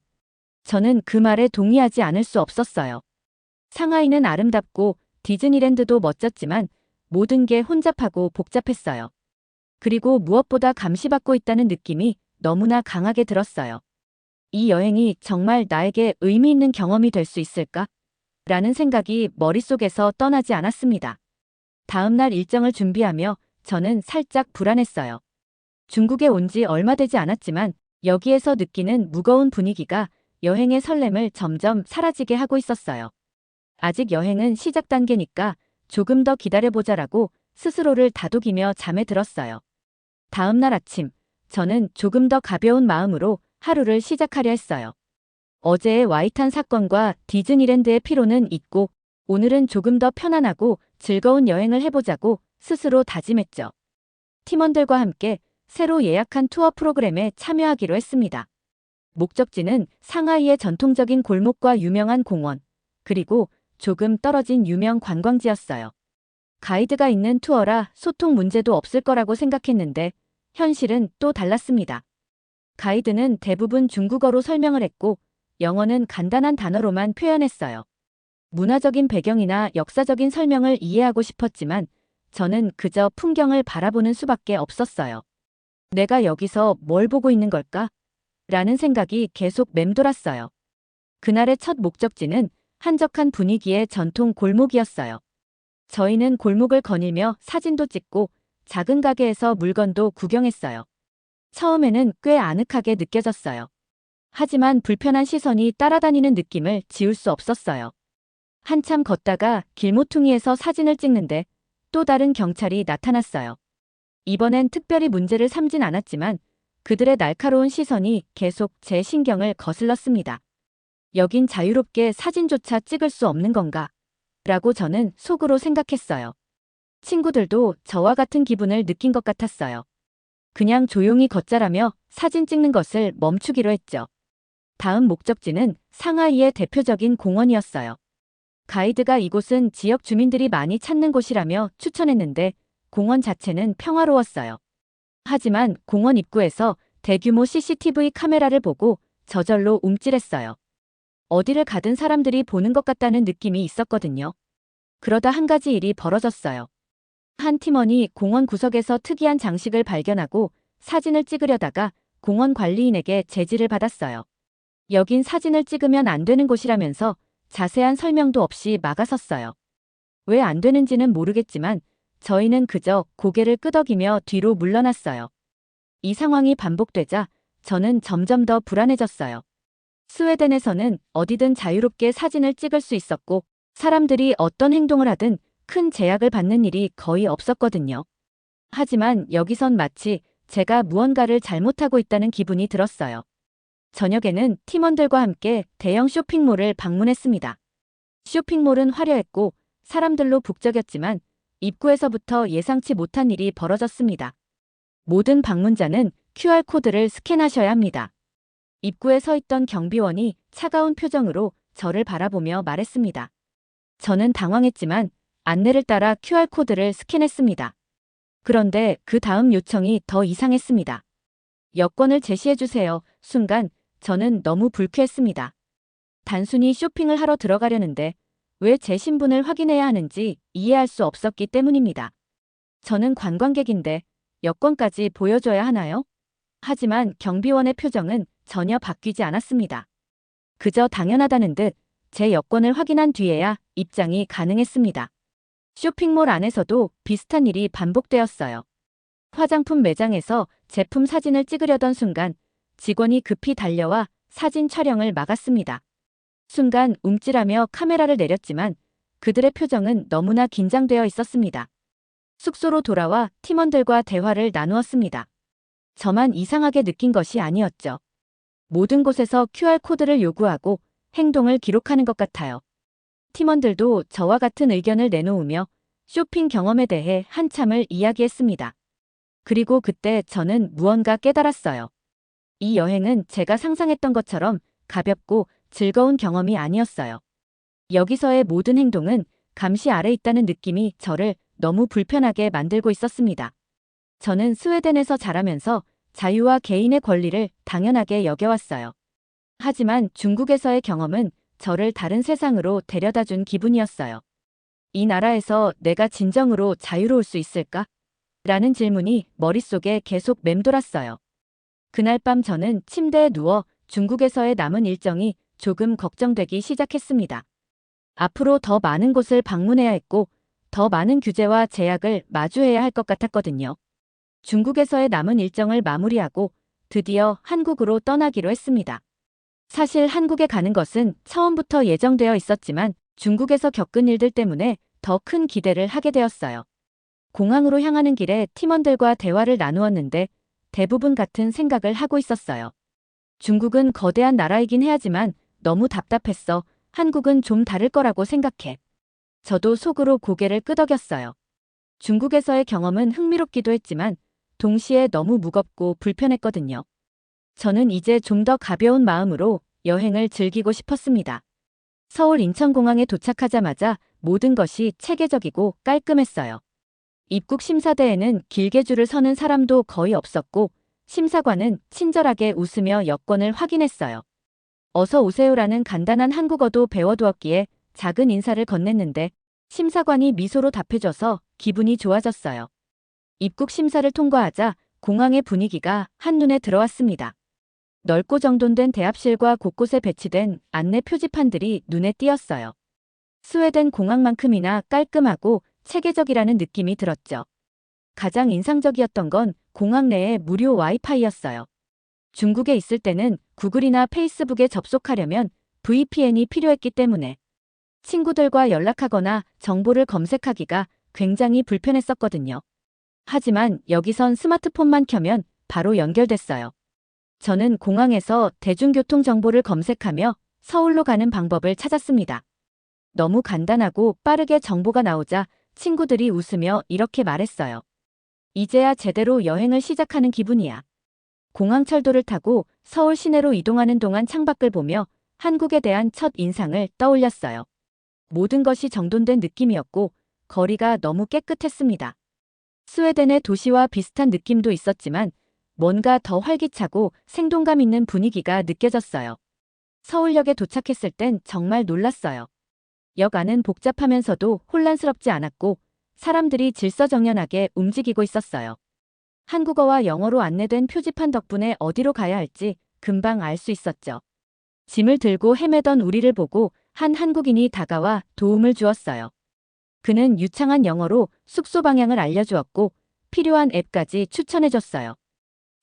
A: 저는 그 말에 동의하지 않을 수 없었어요. 상하이는 아름답고 디즈니랜드도 멋졌지만 모든 게 혼잡하고 복잡했어요. 그리고 무엇보다 감시받고 있다는 느낌이 너무나 강하게 들었어요. 이 여행이 정말 나에게 의미 있는 경험이 될 수 있을까? 라는 생각이 머릿속에서 떠나지 않았습니다. 다음 날 일정을 준비하며 저는 살짝 불안했어요. 중국에 온 지 얼마 되지 않았지만 여기에서 느끼는 무거운 분위기가 여행의 설렘을 점점 사라지게 하고 있었어요. 아직 여행은 시작 단계니까 조금 더 기다려보자라고 스스로를 다독이며 잠에 들었어요. 다음 날 아침, 저는 조금 더 가벼운 마음으로 하루를 시작하려 했어요. 어제의 와이탄 사건과 디즈니랜드의 피로는 잊고 오늘은 조금 더 편안하고 즐거운 여행을 해보자고 스스로 다짐했죠. 팀원들과 함께 새로 예약한 투어 프로그램에 참여하기로 했습니다. 목적지는 상하이의 전통적인 골목과 유명한 공원, 그리고 조금 떨어진 유명 관광지였어요. 가이드가 있는 투어라 소통 문제도 없을 거라고 생각했는데 현실은 또 달랐습니다. 가이드는 대부분 중국어로 설명을 했고 영어는 간단한 단어로만 표현했어요. 문화적인 배경이나 역사적인 설명을 이해하고 싶었지만 저는 그저 풍경을 바라보는 수밖에 없었어요. 내가 여기서 뭘 보고 있는 걸까? 라는 생각이 계속 맴돌았어요. 그날의 첫 목적지는 한적한 분위기의 전통 골목이었어요. 저희는 골목을 거닐며 사진도 찍고 작은 가게에서 물건도 구경했어요. 처음에는 꽤 아늑하게 느껴졌어요. 하지만 불편한 시선이 따라다니는 느낌을 지울 수 없었어요. 한참 걷다가 길모퉁이에서 사진을 찍는데 또 다른 경찰이 나타났어요. 이번엔 특별히 문제를 삼진 않았지만 그들의 날카로운 시선이 계속 제 신경을 거슬렀습니다. 여긴 자유롭게 사진조차 찍을 수 없는 건가? 라고 저는 속으로 생각했어요. 친구들도 저와 같은 기분을 느낀 것 같았어요. 그냥 조용히 걷자라며 사진 찍는 것을 멈추기로 했죠. 다음 목적지는 상하이의 대표적인 공원이었어요. 가이드가 이곳은 지역 주민들이 많이 찾는 곳이라며 추천했는데 공원 자체는 평화로웠어요. 하지만 공원 입구에서 대규모 CCTV 카메라를 보고 저절로 움찔했어요. 어디를 가든 사람들이 보는 것 같다는 느낌이 있었거든요. 그러다 한 가지 일이 벌어졌어요. 한 팀원이 공원 구석에서 특이한 장식을 발견하고 사진을 찍으려다가 공원 관리인에게 제지를 받았어요. 여긴 사진을 찍으면 안 되는 곳이라면서 자세한 설명도 없이 막아섰어요. 왜 안 되는지는 모르겠지만 저희는 그저 고개를 끄덕이며 뒤로 물러났어요. 이 상황이 반복되자 저는 점점 더 불안해졌어요. 스웨덴에서는 어디든 자유롭게 사진을 찍을 수 있었고 사람들이 어떤 행동을 하든 큰 제약을 받는 일이 거의 없었거든요. 하지만 여기선 마치 제가 무언가를 잘못하고 있다는 기분이 들었어요. 저녁에는 팀원들과 함께 대형 쇼핑몰을 방문했습니다. 쇼핑몰은 화려했고 사람들로 북적였지만 입구에서부터 예상치 못한 일이 벌어졌습니다. 모든 방문자는 QR코드를 스캔하셔야 합니다. 입구에 서 있던 경비원이 차가운 표정으로 저를 바라보며 말했습니다. 저는 당황했지만 안내를 따라 QR코드를 스캔했습니다. 그런데 그 다음 요청이 더 이상했습니다. 여권을 제시해주세요. 순간 저는 너무 불쾌했습니다. 단순히 쇼핑을 하러 들어가려는데 왜 제 신분을 확인해야 하는지 이해할 수 없었기 때문입니다. 저는 관광객인데 여권까지 보여줘야 하나요? 하지만 경비원의 표정은 전혀 바뀌지 않았습니다. 그저 당연하다는 듯 제 여권을 확인한 뒤에야 입장이 가능했습니다. 쇼핑몰 안에서도 비슷한 일이 반복되었어요. 화장품 매장에서 제품 사진을 찍으려던 순간 직원이 급히 달려와 사진 촬영을 막았습니다. 순간 움찔하며 카메라를 내렸지만 그들의 표정은 너무나 긴장되어 있었습니다. 숙소로 돌아와 팀원들과 대화를 나누었습니다. 저만 이상하게 느낀 것이 아니었죠. 모든 곳에서 QR코드를 요구하고 행동을 기록하는 것 같아요. 팀원들도 저와 같은 의견을 내놓으며 쇼핑 경험에 대해 한참을 이야기했습니다. 그리고 그때 저는 무언가 깨달았어요. 이 여행은 제가 상상했던 것처럼 가볍고 즐거운 경험이 아니었어요. 여기서의 모든 행동은 감시 아래 있다는 느낌이 저를 너무 불편하게 만들고 있었습니다. 저는 스웨덴에서 자라면서 자유와 개인의 권리를 당연하게 여겨왔어요. 하지만 중국에서의 경험은 저를 다른 세상으로 데려다준 기분이었어요. 이 나라에서 내가 진정으로 자유로울 수 있을까? 라는 질문이 머릿속에 계속 맴돌았어요. 그날 밤 저는 침대에 누워 중국에서의 남은 일정이 조금 걱정되기 시작했습니다. 앞으로 더 많은 곳을 방문해야 했고, 더 많은 규제와 제약을 마주해야 할 것 같았거든요. 중국에서의 남은 일정을 마무리하고 드디어 한국으로 떠나기로 했습니다. 사실 한국에 가는 것은 처음부터 예정되어 있었지만 중국에서 겪은 일들 때문에 더 큰 기대를 하게 되었어요. 공항으로 향하는 길에 팀원들과 대화를 나누었는데 대부분 같은 생각을 하고 있었어요. 중국은 거대한 나라이긴 해야지만 너무 답답했어. 한국은 좀 다를 거라고 생각해. 저도 속으로 고개를 끄덕였어요. 중국에서의 경험은 흥미롭기도 했지만 동시에 너무 무겁고 불편했거든요. 저는 이제 좀 더 가벼운 마음으로 여행을 즐기고 싶었습니다. 서울 인천공항에 도착하자마자 모든 것이 체계적이고 깔끔했어요. 입국 심사대에는 길게 줄을 서는 사람도 거의 없었고 심사관은 친절하게 웃으며 여권을 확인했어요. 어서 오세요라는 간단한 한국어도 배워두었기에 작은 인사를 건넸는데 심사관이 미소로 답해줘서 기분이 좋아졌어요. 입국 심사를 통과하자 공항의 분위기가 한눈에 들어왔습니다. 넓고 정돈된 대합실과 곳곳에 배치된 안내 표지판들이 눈에 띄었어요. 스웨덴 공항만큼이나 깔끔하고 체계적이라는 느낌이 들었죠. 가장 인상적이었던 건 공항 내의 무료 와이파이였어요. 중국에 있을 때는 구글이나 페이스북에 접속하려면 VPN이 필요했기 때문에 친구들과 연락하거나 정보를 검색하기가 굉장히 불편했었거든요. 하지만 여기선 스마트폰만 켜면 바로 연결됐어요. 저는 공항에서 대중교통 정보를 검색하며 서울로 가는 방법을 찾았습니다. 너무 간단하고 빠르게 정보가 나오자 친구들이 웃으며 이렇게 말했어요. 이제야 제대로 여행을 시작하는 기분이야. 공항철도를 타고 서울 시내로 이동하는 동안 창밖을 보며 한국에 대한 첫 인상을 떠올렸어요. 모든 것이 정돈된 느낌이었고 거리가 너무 깨끗했습니다. 스웨덴의 도시와 비슷한 느낌도 있었지만 뭔가 더 활기차고 생동감 있는 분위기가 느껴졌어요. 서울역에 도착했을 땐 정말 놀랐어요. 역 안은 복잡하면서도 혼란스럽지 않았고 사람들이 질서정연하게 움직이고 있었어요. 한국어와 영어로 안내된 표지판 덕분에 어디로 가야 할지 금방 알 수 있었죠. 짐을 들고 헤매던 우리를 보고 한 한국인이 다가와 도움을 주었어요. 그는 유창한 영어로 숙소 방향을 알려주었고 필요한 앱까지 추천해줬어요.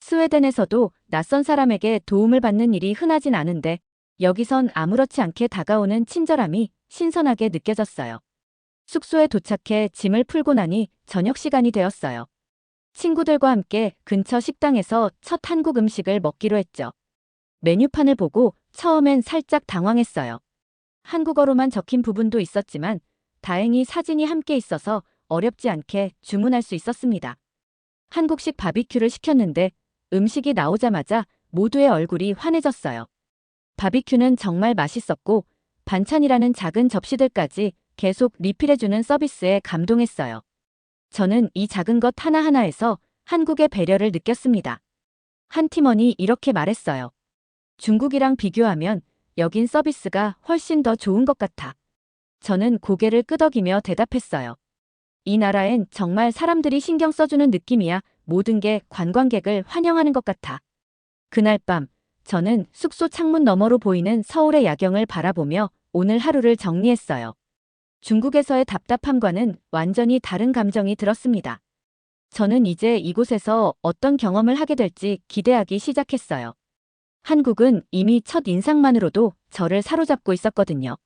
A: 스웨덴에서도 낯선 사람에게 도움을 받는 일이 흔하진 않은데 여기선 아무렇지 않게 다가오는 친절함이 신선하게 느껴졌어요. 숙소에 도착해 짐을 풀고 나니 저녁 시간이 되었어요. 친구들과 함께 근처 식당에서 첫 한국 음식을 먹기로 했죠. 메뉴판을 보고 처음엔 살짝 당황했어요. 한국어로만 적힌 부분도 있었지만 다행히 사진이 함께 있어서 어렵지 않게 주문할 수 있었습니다. 한국식 바비큐를 시켰는데 음식이 나오자마자 모두의 얼굴이 환해졌어요. 바비큐는 정말 맛있었고 반찬이라는 작은 접시들까지 계속 리필해주는 서비스에 감동했어요. 저는 이 작은 것 하나하나에서 한국의 배려를 느꼈습니다. 한 팀원이 이렇게 말했어요. 중국이랑 비교하면 여긴 서비스가 훨씬 더 좋은 것 같아. 저는 고개를 끄덕이며 대답했어요. 이 나라엔 정말 사람들이 신경 써주는 느낌이야. 모든 게 관광객을 환영하는 것 같아. 그날 밤 저는 숙소 창문 너머로 보이는 서울의 야경을 바라보며 오늘 하루를 정리했어요. 중국에서의 답답함과는 완전히 다른 감정이 들었습니다. 저는 이제 이곳에서 어떤 경험을 하게 될지 기대하기 시작했어요. 한국은 이미 첫 인상만으로도 저를 사로잡고 있었거든요.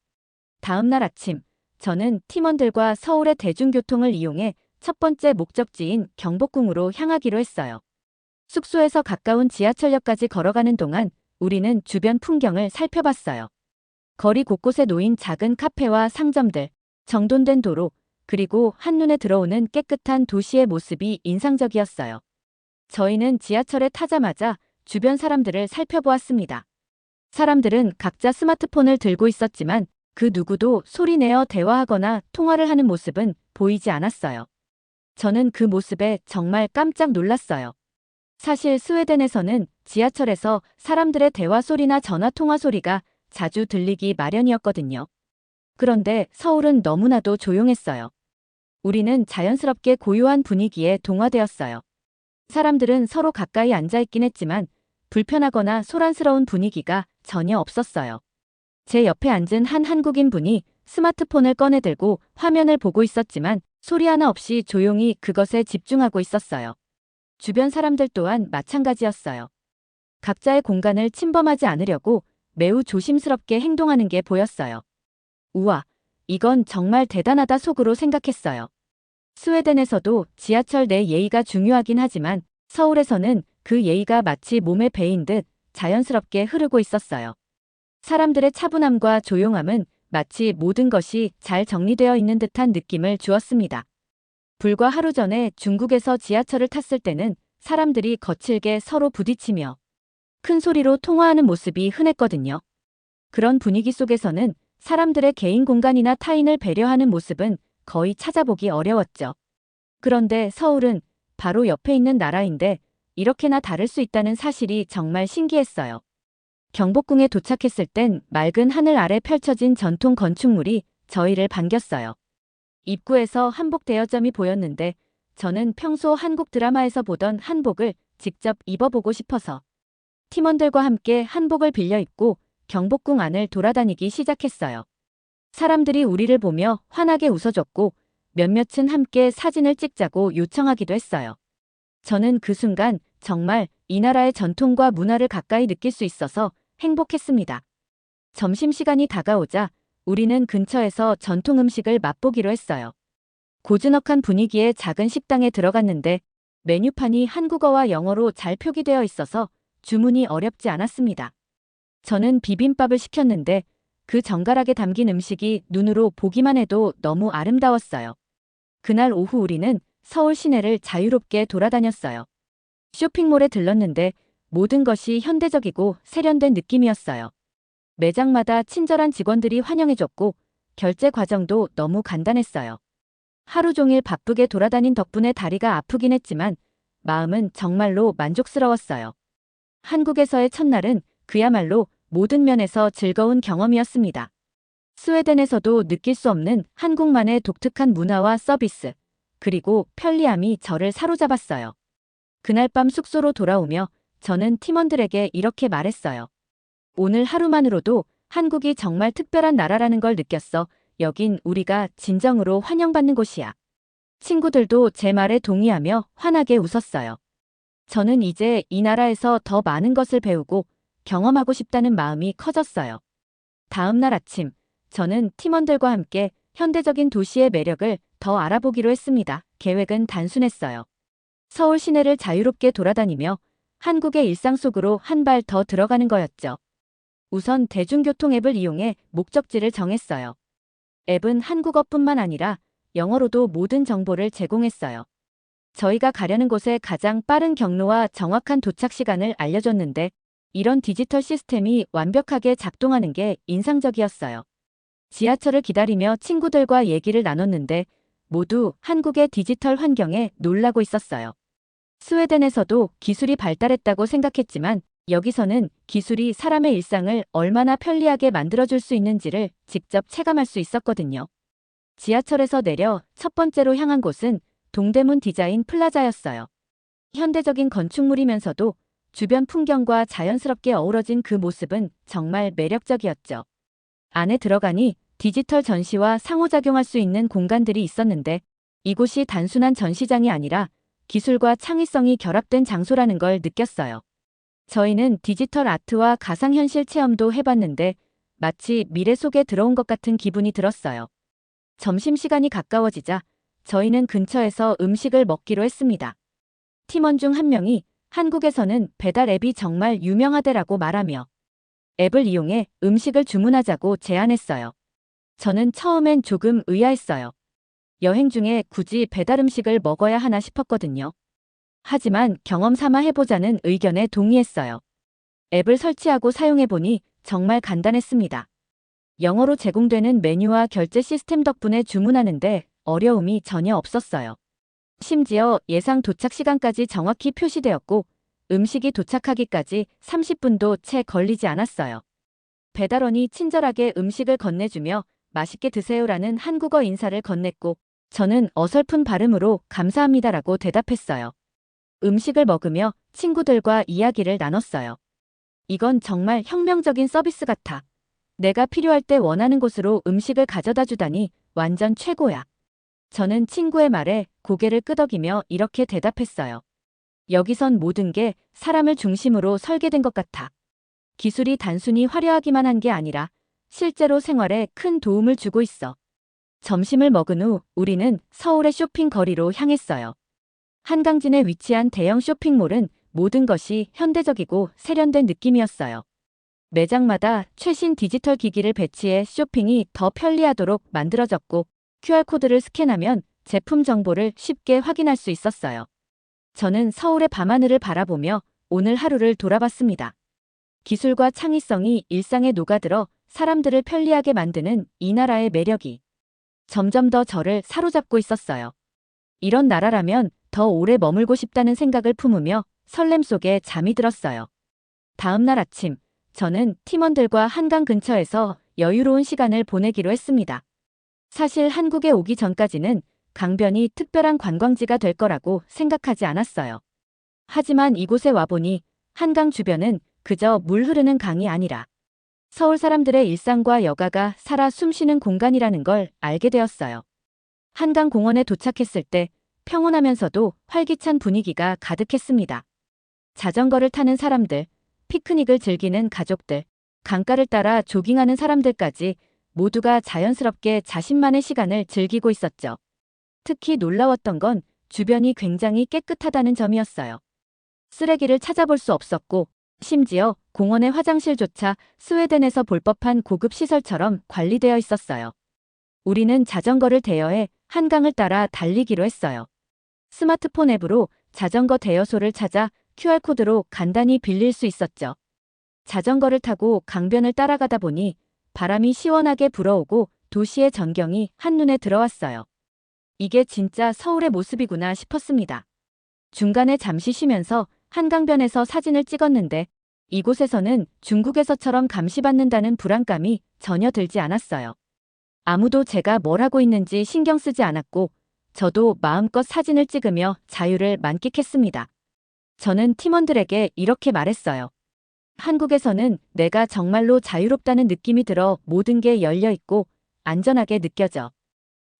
A: 다음 날 아침, 저는 팀원들과 서울의 대중교통을 이용해 첫 번째 목적지인 경복궁으로 향하기로 했어요. 숙소에서 가까운 지하철역까지 걸어가는 동안 우리는 주변 풍경을 살펴봤어요. 거리 곳곳에 놓인 작은 카페와 상점들, 정돈된 도로, 그리고 한눈에 들어오는 깨끗한 도시의 모습이 인상적이었어요. 저희는 지하철에 타자마자 주변 사람들을 살펴보았습니다. 사람들은 각자 스마트폰을 들고 있었지만 그 누구도 소리내어 대화하거나 통화를 하는 모습은 보이지 않았어요. 저는 그 모습에 정말 깜짝 놀랐어요. 사실 스웨덴에서는 지하철에서 사람들의 대화 소리나 전화 통화 소리가 자주 들리기 마련이었거든요. 그런데 서울은 너무나도 조용했어요. 우리는 자연스럽게 고요한 분위기에 동화되었어요. 사람들은 서로 가까이 앉아 있긴 했지만 불편하거나 소란스러운 분위기가 전혀 없었어요. 제 옆에 앉은 한 한국인 분이 스마트폰을 꺼내들고 화면을 보고 있었지만 소리 하나 없이 조용히 그것에 집중하고 있었어요. 주변 사람들 또한 마찬가지였어요. 각자의 공간을 침범하지 않으려고 매우 조심스럽게 행동하는 게 보였어요. 우와, 이건 정말 대단하다 속으로 생각했어요. 스웨덴에서도 지하철 내 예의가 중요하긴 하지만 서울에서는 그 예의가 마치 몸에 배인 듯 자연스럽게 흐르고 있었어요. 사람들의 차분함과 조용함은 마치 모든 것이 잘 정리되어 있는 듯한 느낌을 주었습니다. 불과 하루 전에 중국에서 지하철을 탔을 때는 사람들이 거칠게 서로 부딪히며 큰 소리로 통화하는 모습이 흔했거든요. 그런 분위기 속에서는 사람들의 개인 공간이나 타인을 배려하는 모습은 거의 찾아보기 어려웠죠. 그런데 서울은 바로 옆에 있는 나라인데 이렇게나 다를 수 있다는 사실이 정말 신기했어요. 경복궁에 도착했을 땐 맑은 하늘 아래 펼쳐진 전통 건축물이 저희를 반겼어요. 입구에서 한복 대여점이 보였는데 저는 평소 한국 드라마에서 보던 한복을 직접 입어보고 싶어서 팀원들과 함께 한복을 빌려 입고 경복궁 안을 돌아다니기 시작했어요. 사람들이 우리를 보며 환하게 웃어줬고 몇몇은 함께 사진을 찍자고 요청하기도 했어요. 저는 그 순간 정말 이 나라의 전통과 문화를 가까이 느낄 수 있어서 행복했습니다. 점심시간이 다가오자 우리는 근처에서 전통 음식을 맛보기로 했어요. 고즈넉한 분위기의 작은 식당에 들어갔는데 메뉴판이 한국어와 영어로 잘 표기되어 있어서 주문이 어렵지 않았습니다. 저는 비빔밥을 시켰는데 그 정갈하게 담긴 음식이 눈으로 보기만 해도 너무 아름다웠어요. 그날 오후 우리는 서울 시내를 자유롭게 돌아다녔어요. 쇼핑몰에 들렀는데 모든 것이 현대적이고 세련된 느낌이었어요. 매장마다 친절한 직원들이 환영해줬고 결제 과정도 너무 간단했어요. 하루 종일 바쁘게 돌아다닌 덕분에 다리가 아프긴 했지만 마음은 정말로 만족스러웠어요. 한국에서의 첫날은 그야말로 모든 면에서 즐거운 경험이었습니다. 스웨덴에서도 느낄 수 없는 한국만의 독특한 문화와 서비스, 그리고 편리함이 저를 사로잡았어요. 그날 밤 숙소로 돌아오며 저는 팀원들에게 이렇게 말했어요. 오늘 하루만으로도 한국이 정말 특별한 나라라는 걸 느꼈어. 여긴 우리가 진정으로 환영받는 곳이야. 친구들도 제 말에 동의하며 환하게 웃었어요. 저는 이제 이 나라에서 더 많은 것을 배우고 경험하고 싶다는 마음이 커졌어요. 다음 날 아침, 저는 팀원들과 함께 현대적인 도시의 매력을 더 알아보기로 했습니다. 계획은 단순했어요. 서울 시내를 자유롭게 돌아다니며 한국의 일상 속으로 한 발 더 들어가는 거였죠. 우선 대중교통 앱을 이용해 목적지를 정했어요. 앱은 한국어뿐만 아니라 영어로도 모든 정보를 제공했어요. 저희가 가려는 곳의 가장 빠른 경로와 정확한 도착 시간을 알려줬는데 이런 디지털 시스템이 완벽하게 작동하는 게 인상적이었어요. 지하철을 기다리며 친구들과 얘기를 나눴는데 모두 한국의 디지털 환경에 놀라고 있었어요. 스웨덴에서도 기술이 발달했다고 생각했지만 여기서는 기술이 사람의 일상을 얼마나 편리하게 만들어줄 수 있는지를 직접 체감할 수 있었거든요. 지하철에서 내려 첫 번째로 향한 곳은 동대문 디자인 플라자였어요. 현대적인 건축물이면서도 주변 풍경과 자연스럽게 어우러진 그 모습은 정말 매력적이었죠. 안에 들어가니 디지털 전시와 상호작용할 수 있는 공간들이 있었는데 이곳이 단순한 전시장이 아니라 기술과 창의성이 결합된 장소라는 걸 느꼈어요. 저희는 디지털 아트와 가상현실 체험도 해봤는데 마치 미래 속에 들어온 것 같은 기분이 들었어요. 점심시간이 가까워지자 저희는 근처에서 음식을 먹기로 했습니다. 팀원 중 한 명이 한국에서는 배달 앱이 정말 유명하대라고 말하며 앱을 이용해 음식을 주문하자고 제안했어요. 저는 처음엔 조금 의아했어요. 여행 중에 굳이 배달 음식을 먹어야 하나 싶었거든요. 하지만 경험 삼아 해보자는 의견에 동의했어요. 앱을 설치하고 사용해보니 정말 간단했습니다. 영어로 제공되는 메뉴와 결제 시스템 덕분에 주문하는데 어려움이 전혀 없었어요. 심지어 예상 도착 시간까지 정확히 표시되었고 음식이 도착하기까지 30분도 채 걸리지 않았어요. 배달원이 친절하게 음식을 건네주며 맛있게 드세요라는 한국어 인사를 건넸고 저는 어설픈 발음으로 감사합니다라고 대답했어요. 음식을 먹으며 친구들과 이야기를 나눴어요. 이건 정말 혁명적인 서비스 같아. 내가 필요할 때 원하는 곳으로 음식을 가져다 주다니 완전 최고야. 저는 친구의 말에 고개를 끄덕이며 이렇게 대답했어요. 여기선 모든 게 사람을 중심으로 설계된 것 같아. 기술이 단순히 화려하기만 한 게 아니라 실제로 생활에 큰 도움을 주고 있어. 점심을 먹은 후 우리는 서울의 쇼핑 거리로 향했어요. 한강진에 위치한 대형 쇼핑몰은 모든 것이 현대적이고 세련된 느낌이었어요. 매장마다 최신 디지털 기기를 배치해 쇼핑이 더 편리하도록 만들어졌고 QR코드를 스캔하면 제품 정보를 쉽게 확인할 수 있었어요. 저는 서울의 밤하늘을 바라보며 오늘 하루를 돌아봤습니다. 기술과 창의성이 일상에 녹아들어 사람들을 편리하게 만드는 이 나라의 매력이 점점 더 저를 사로잡고 있었어요. 이런 나라라면 더 오래 머물고 싶다는 생각을 품으며 설렘 속에 잠이 들었어요. 다음 날 아침, 저는 팀원들과 한강 근처에서 여유로운 시간을 보내기로 했습니다. 사실 한국에 오기 전까지는 강변이 특별한 관광지가 될 거라고 생각하지 않았어요. 하지만 이곳에 와보니 한강 주변은 그저 물 흐르는 강이 아니라 서울 사람들의 일상과 여가가 살아 숨쉬는 공간이라는 걸 알게 되었어요. 한강 공원에 도착했을 때 평온하면서도 활기찬 분위기가 가득했습니다. 자전거를 타는 사람들, 피크닉을 즐기는 가족들, 강가를 따라 조깅하는 사람들까지 모두가 자연스럽게 자신만의 시간을 즐기고 있었죠. 특히 놀라웠던 건 주변이 굉장히 깨끗하다는 점이었어요. 쓰레기를 찾아볼 수 없었고 심지어 공원의 화장실조차 스웨덴에서 볼 법한 고급 시설처럼 관리되어 있었어요. 우리는 자전거를 대여해 한강을 따라 달리기로 했어요. 스마트폰 앱으로 자전거 대여소를 찾아 QR코드로 간단히 빌릴 수 있었죠. 자전거를 타고 강변을 따라가다 보니 바람이 시원하게 불어오고 도시의 전경이 한눈에 들어왔어요. 이게 진짜 서울의 모습이구나 싶었습니다. 중간에 잠시 쉬면서 한강변에서 사진을 찍었는데 이곳에서는 중국에서처럼 감시받는다는 불안감이 전혀 들지 않았어요. 아무도 제가 뭘 하고 있는지 신경 쓰지 않았고 저도 마음껏 사진을 찍으며 자유를 만끽했습니다. 저는 팀원들에게 이렇게 말했어요. 한국에서는 내가 정말로 자유롭다는 느낌이 들어 모든 게 열려 있고 안전하게 느껴져.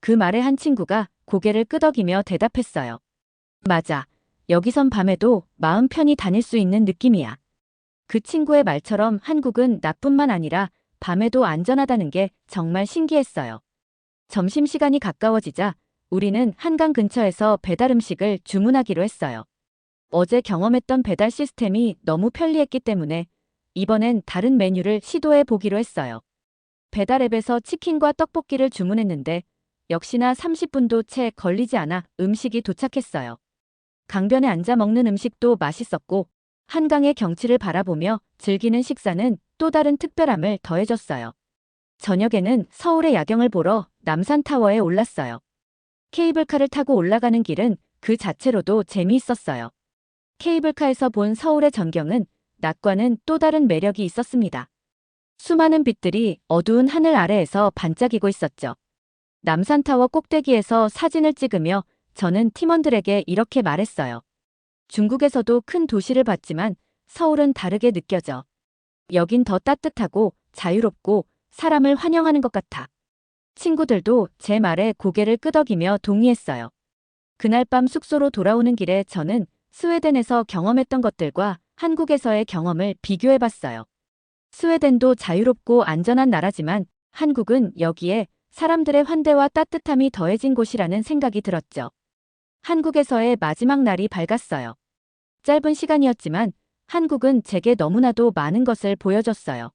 A: 그 말에 한 친구가 고개를 끄덕이며 대답했어요. 맞아. 여기선 밤에도 마음 편히 다닐 수 있는 느낌이야. 그 친구의 말처럼 한국은 나뿐만 아니라 밤에도 안전하다는 게 정말 신기했어요. 점심시간이 가까워지자 우리는 한강 근처에서 배달 음식을 주문하기로 했어요. 어제 경험했던 배달 시스템이 너무 편리했기 때문에 이번엔 다른 메뉴를 시도해 보기로 했어요. 배달 앱에서 치킨과 떡볶이를 주문했는데 역시나 30분도 채 걸리지 않아 음식이 도착했어요. 강변에 앉아 먹는 음식도 맛있었고 한강의 경치를 바라보며 즐기는 식사는 또 다른 특별함을 더해줬어요. 저녁에는 서울의 야경을 보러 남산타워에 올랐어요. 케이블카를 타고 올라가는 길은 그 자체로도 재미있었어요. 케이블카에서 본 서울의 전경은 낮과는 또 다른 매력이 있었습니다. 수많은 빛들이 어두운 하늘 아래에서 반짝이고 있었죠. 남산타워 꼭대기에서 사진을 찍으며 저는 팀원들에게 이렇게 말했어요. 중국에서도 큰 도시를 봤지만 서울은 다르게 느껴져. 여긴 더 따뜻하고 자유롭고 사람을 환영하는 것 같아. 친구들도 제 말에 고개를 끄덕이며 동의했어요. 그날 밤 숙소로 돌아오는 길에 저는 스웨덴에서 경험했던 것들과 한국에서의 경험을 비교해봤어요. 스웨덴도 자유롭고 안전한 나라지만 한국은 여기에 사람들의 환대와 따뜻함이 더해진 곳이라는 생각이 들었죠. 한국에서의 마지막 날이 밝았어요. 짧은 시간이었지만 한국은 제게 너무나도 많은 것을 보여줬어요.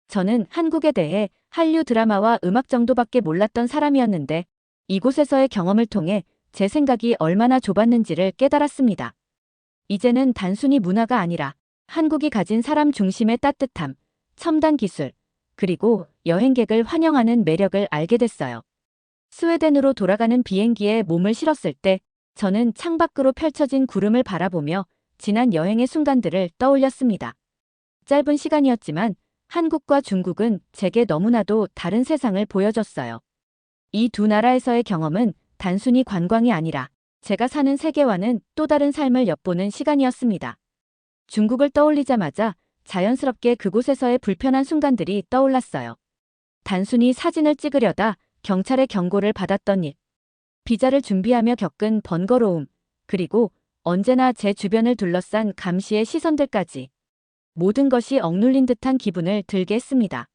A: 저는 한국에 대해 한류 드라마와 음악 정도밖에 몰랐던 사람이었는데 이곳에서의 경험을 통해 제 생각이 얼마나 좁았는지를 깨달았습니다. 이제는 단순히 문화가 아니라 한국이 가진 사람 중심의 따뜻함, 첨단 기술, 그리고 여행객을 환영하는 매력을 알게 됐어요. 스웨덴으로 돌아가는 비행기에 몸을 실었을 때 저는 창밖으로 펼쳐진 구름을 바라보며 지난 여행의 순간들을 떠올렸습니다. 짧은 시간이었지만 한국과 중국은 제게 너무나도 다른 세상을 보여줬어요. 이 두 나라에서의 경험은 단순히 관광이 아니라 제가 사는 세계와는 또 다른 삶을 엿보는 시간이었습니다. 중국을 떠올리자마자 자연스럽게 그곳에서의 불편한 순간들이 떠올랐어요. 단순히 사진을 찍으려다 경찰의 경고를 받았던 일, 비자를 준비하며 겪은 번거로움, 그리고 언제나 제 주변을 둘러싼 감시의 시선들까지 모든 것이 억눌린 듯한 기분을 들게 했습니다.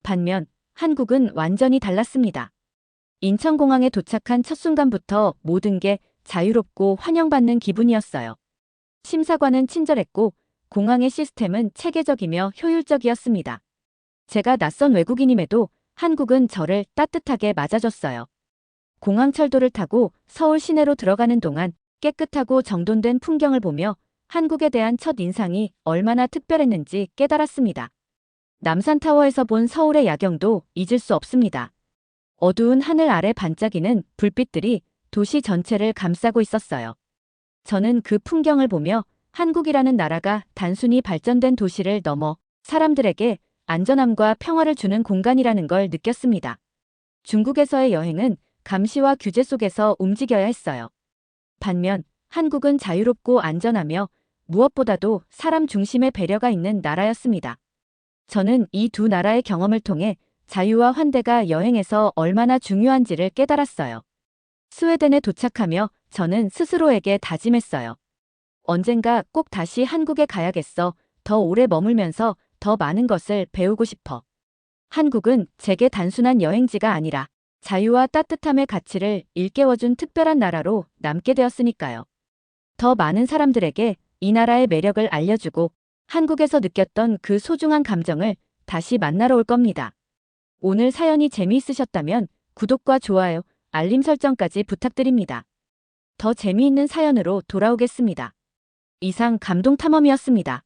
A: 반면 한국은 완전히 달랐습니다. 인천공항에 도착한 첫 순간부터 모든 게 자유롭고 환영받는 기분이었어요. 심사관은 친절했고 공항의 시스템은 체계적이며 효율적이었습니다. 제가 낯선 외국인임에도 한국은 저를 따뜻하게 맞아줬어요. 공항 철도를 타고 서울 시내로 들어가는 동안 깨끗하고 정돈된 풍경을 보며 한국에 대한 첫 인상이 얼마나 특별했는지 깨달았습니다. 남산타워에서 본 서울의 야경도 잊을 수 없습니다. 어두운 하늘 아래 반짝이는 불빛들이 도시 전체를 감싸고 있었어요. 저는 그 풍경을 보며 한국이라는 나라가 단순히 발전된 도시를 넘어 사람들에게 안전함과 평화를 주는 공간이라는 걸 느꼈습니다. 중국에서의 여행은 감시와 규제 속에서 움직여야 했어요. 반면 한국은 자유롭고 안전하며 무엇보다도 사람 중심의 배려가 있는 나라였습니다. 저는 이 두 나라의 경험을 통해 자유와 환대가 여행에서 얼마나 중요한지를 깨달았어요. 스웨덴에 도착하며 저는 스스로에게 다짐했어요. 언젠가 꼭 다시 한국에 가야겠어. 더 오래 머물면서 더 많은 것을 배우고 싶어. 한국은 제게 단순한 여행지가 아니라 자유와 따뜻함의 가치를 일깨워준 특별한 나라로 남게 되었으니까요. 더 많은 사람들에게 이 나라의 매력을 알려주고 한국에서 느꼈던 그 소중한 감정을 다시 만나러 올 겁니다. 오늘 사연이 재미있으셨다면 구독과 좋아요, 알림 설정까지 부탁드립니다. 더 재미있는 사연으로 돌아오겠습니다. 이상 감동탐험이었습니다.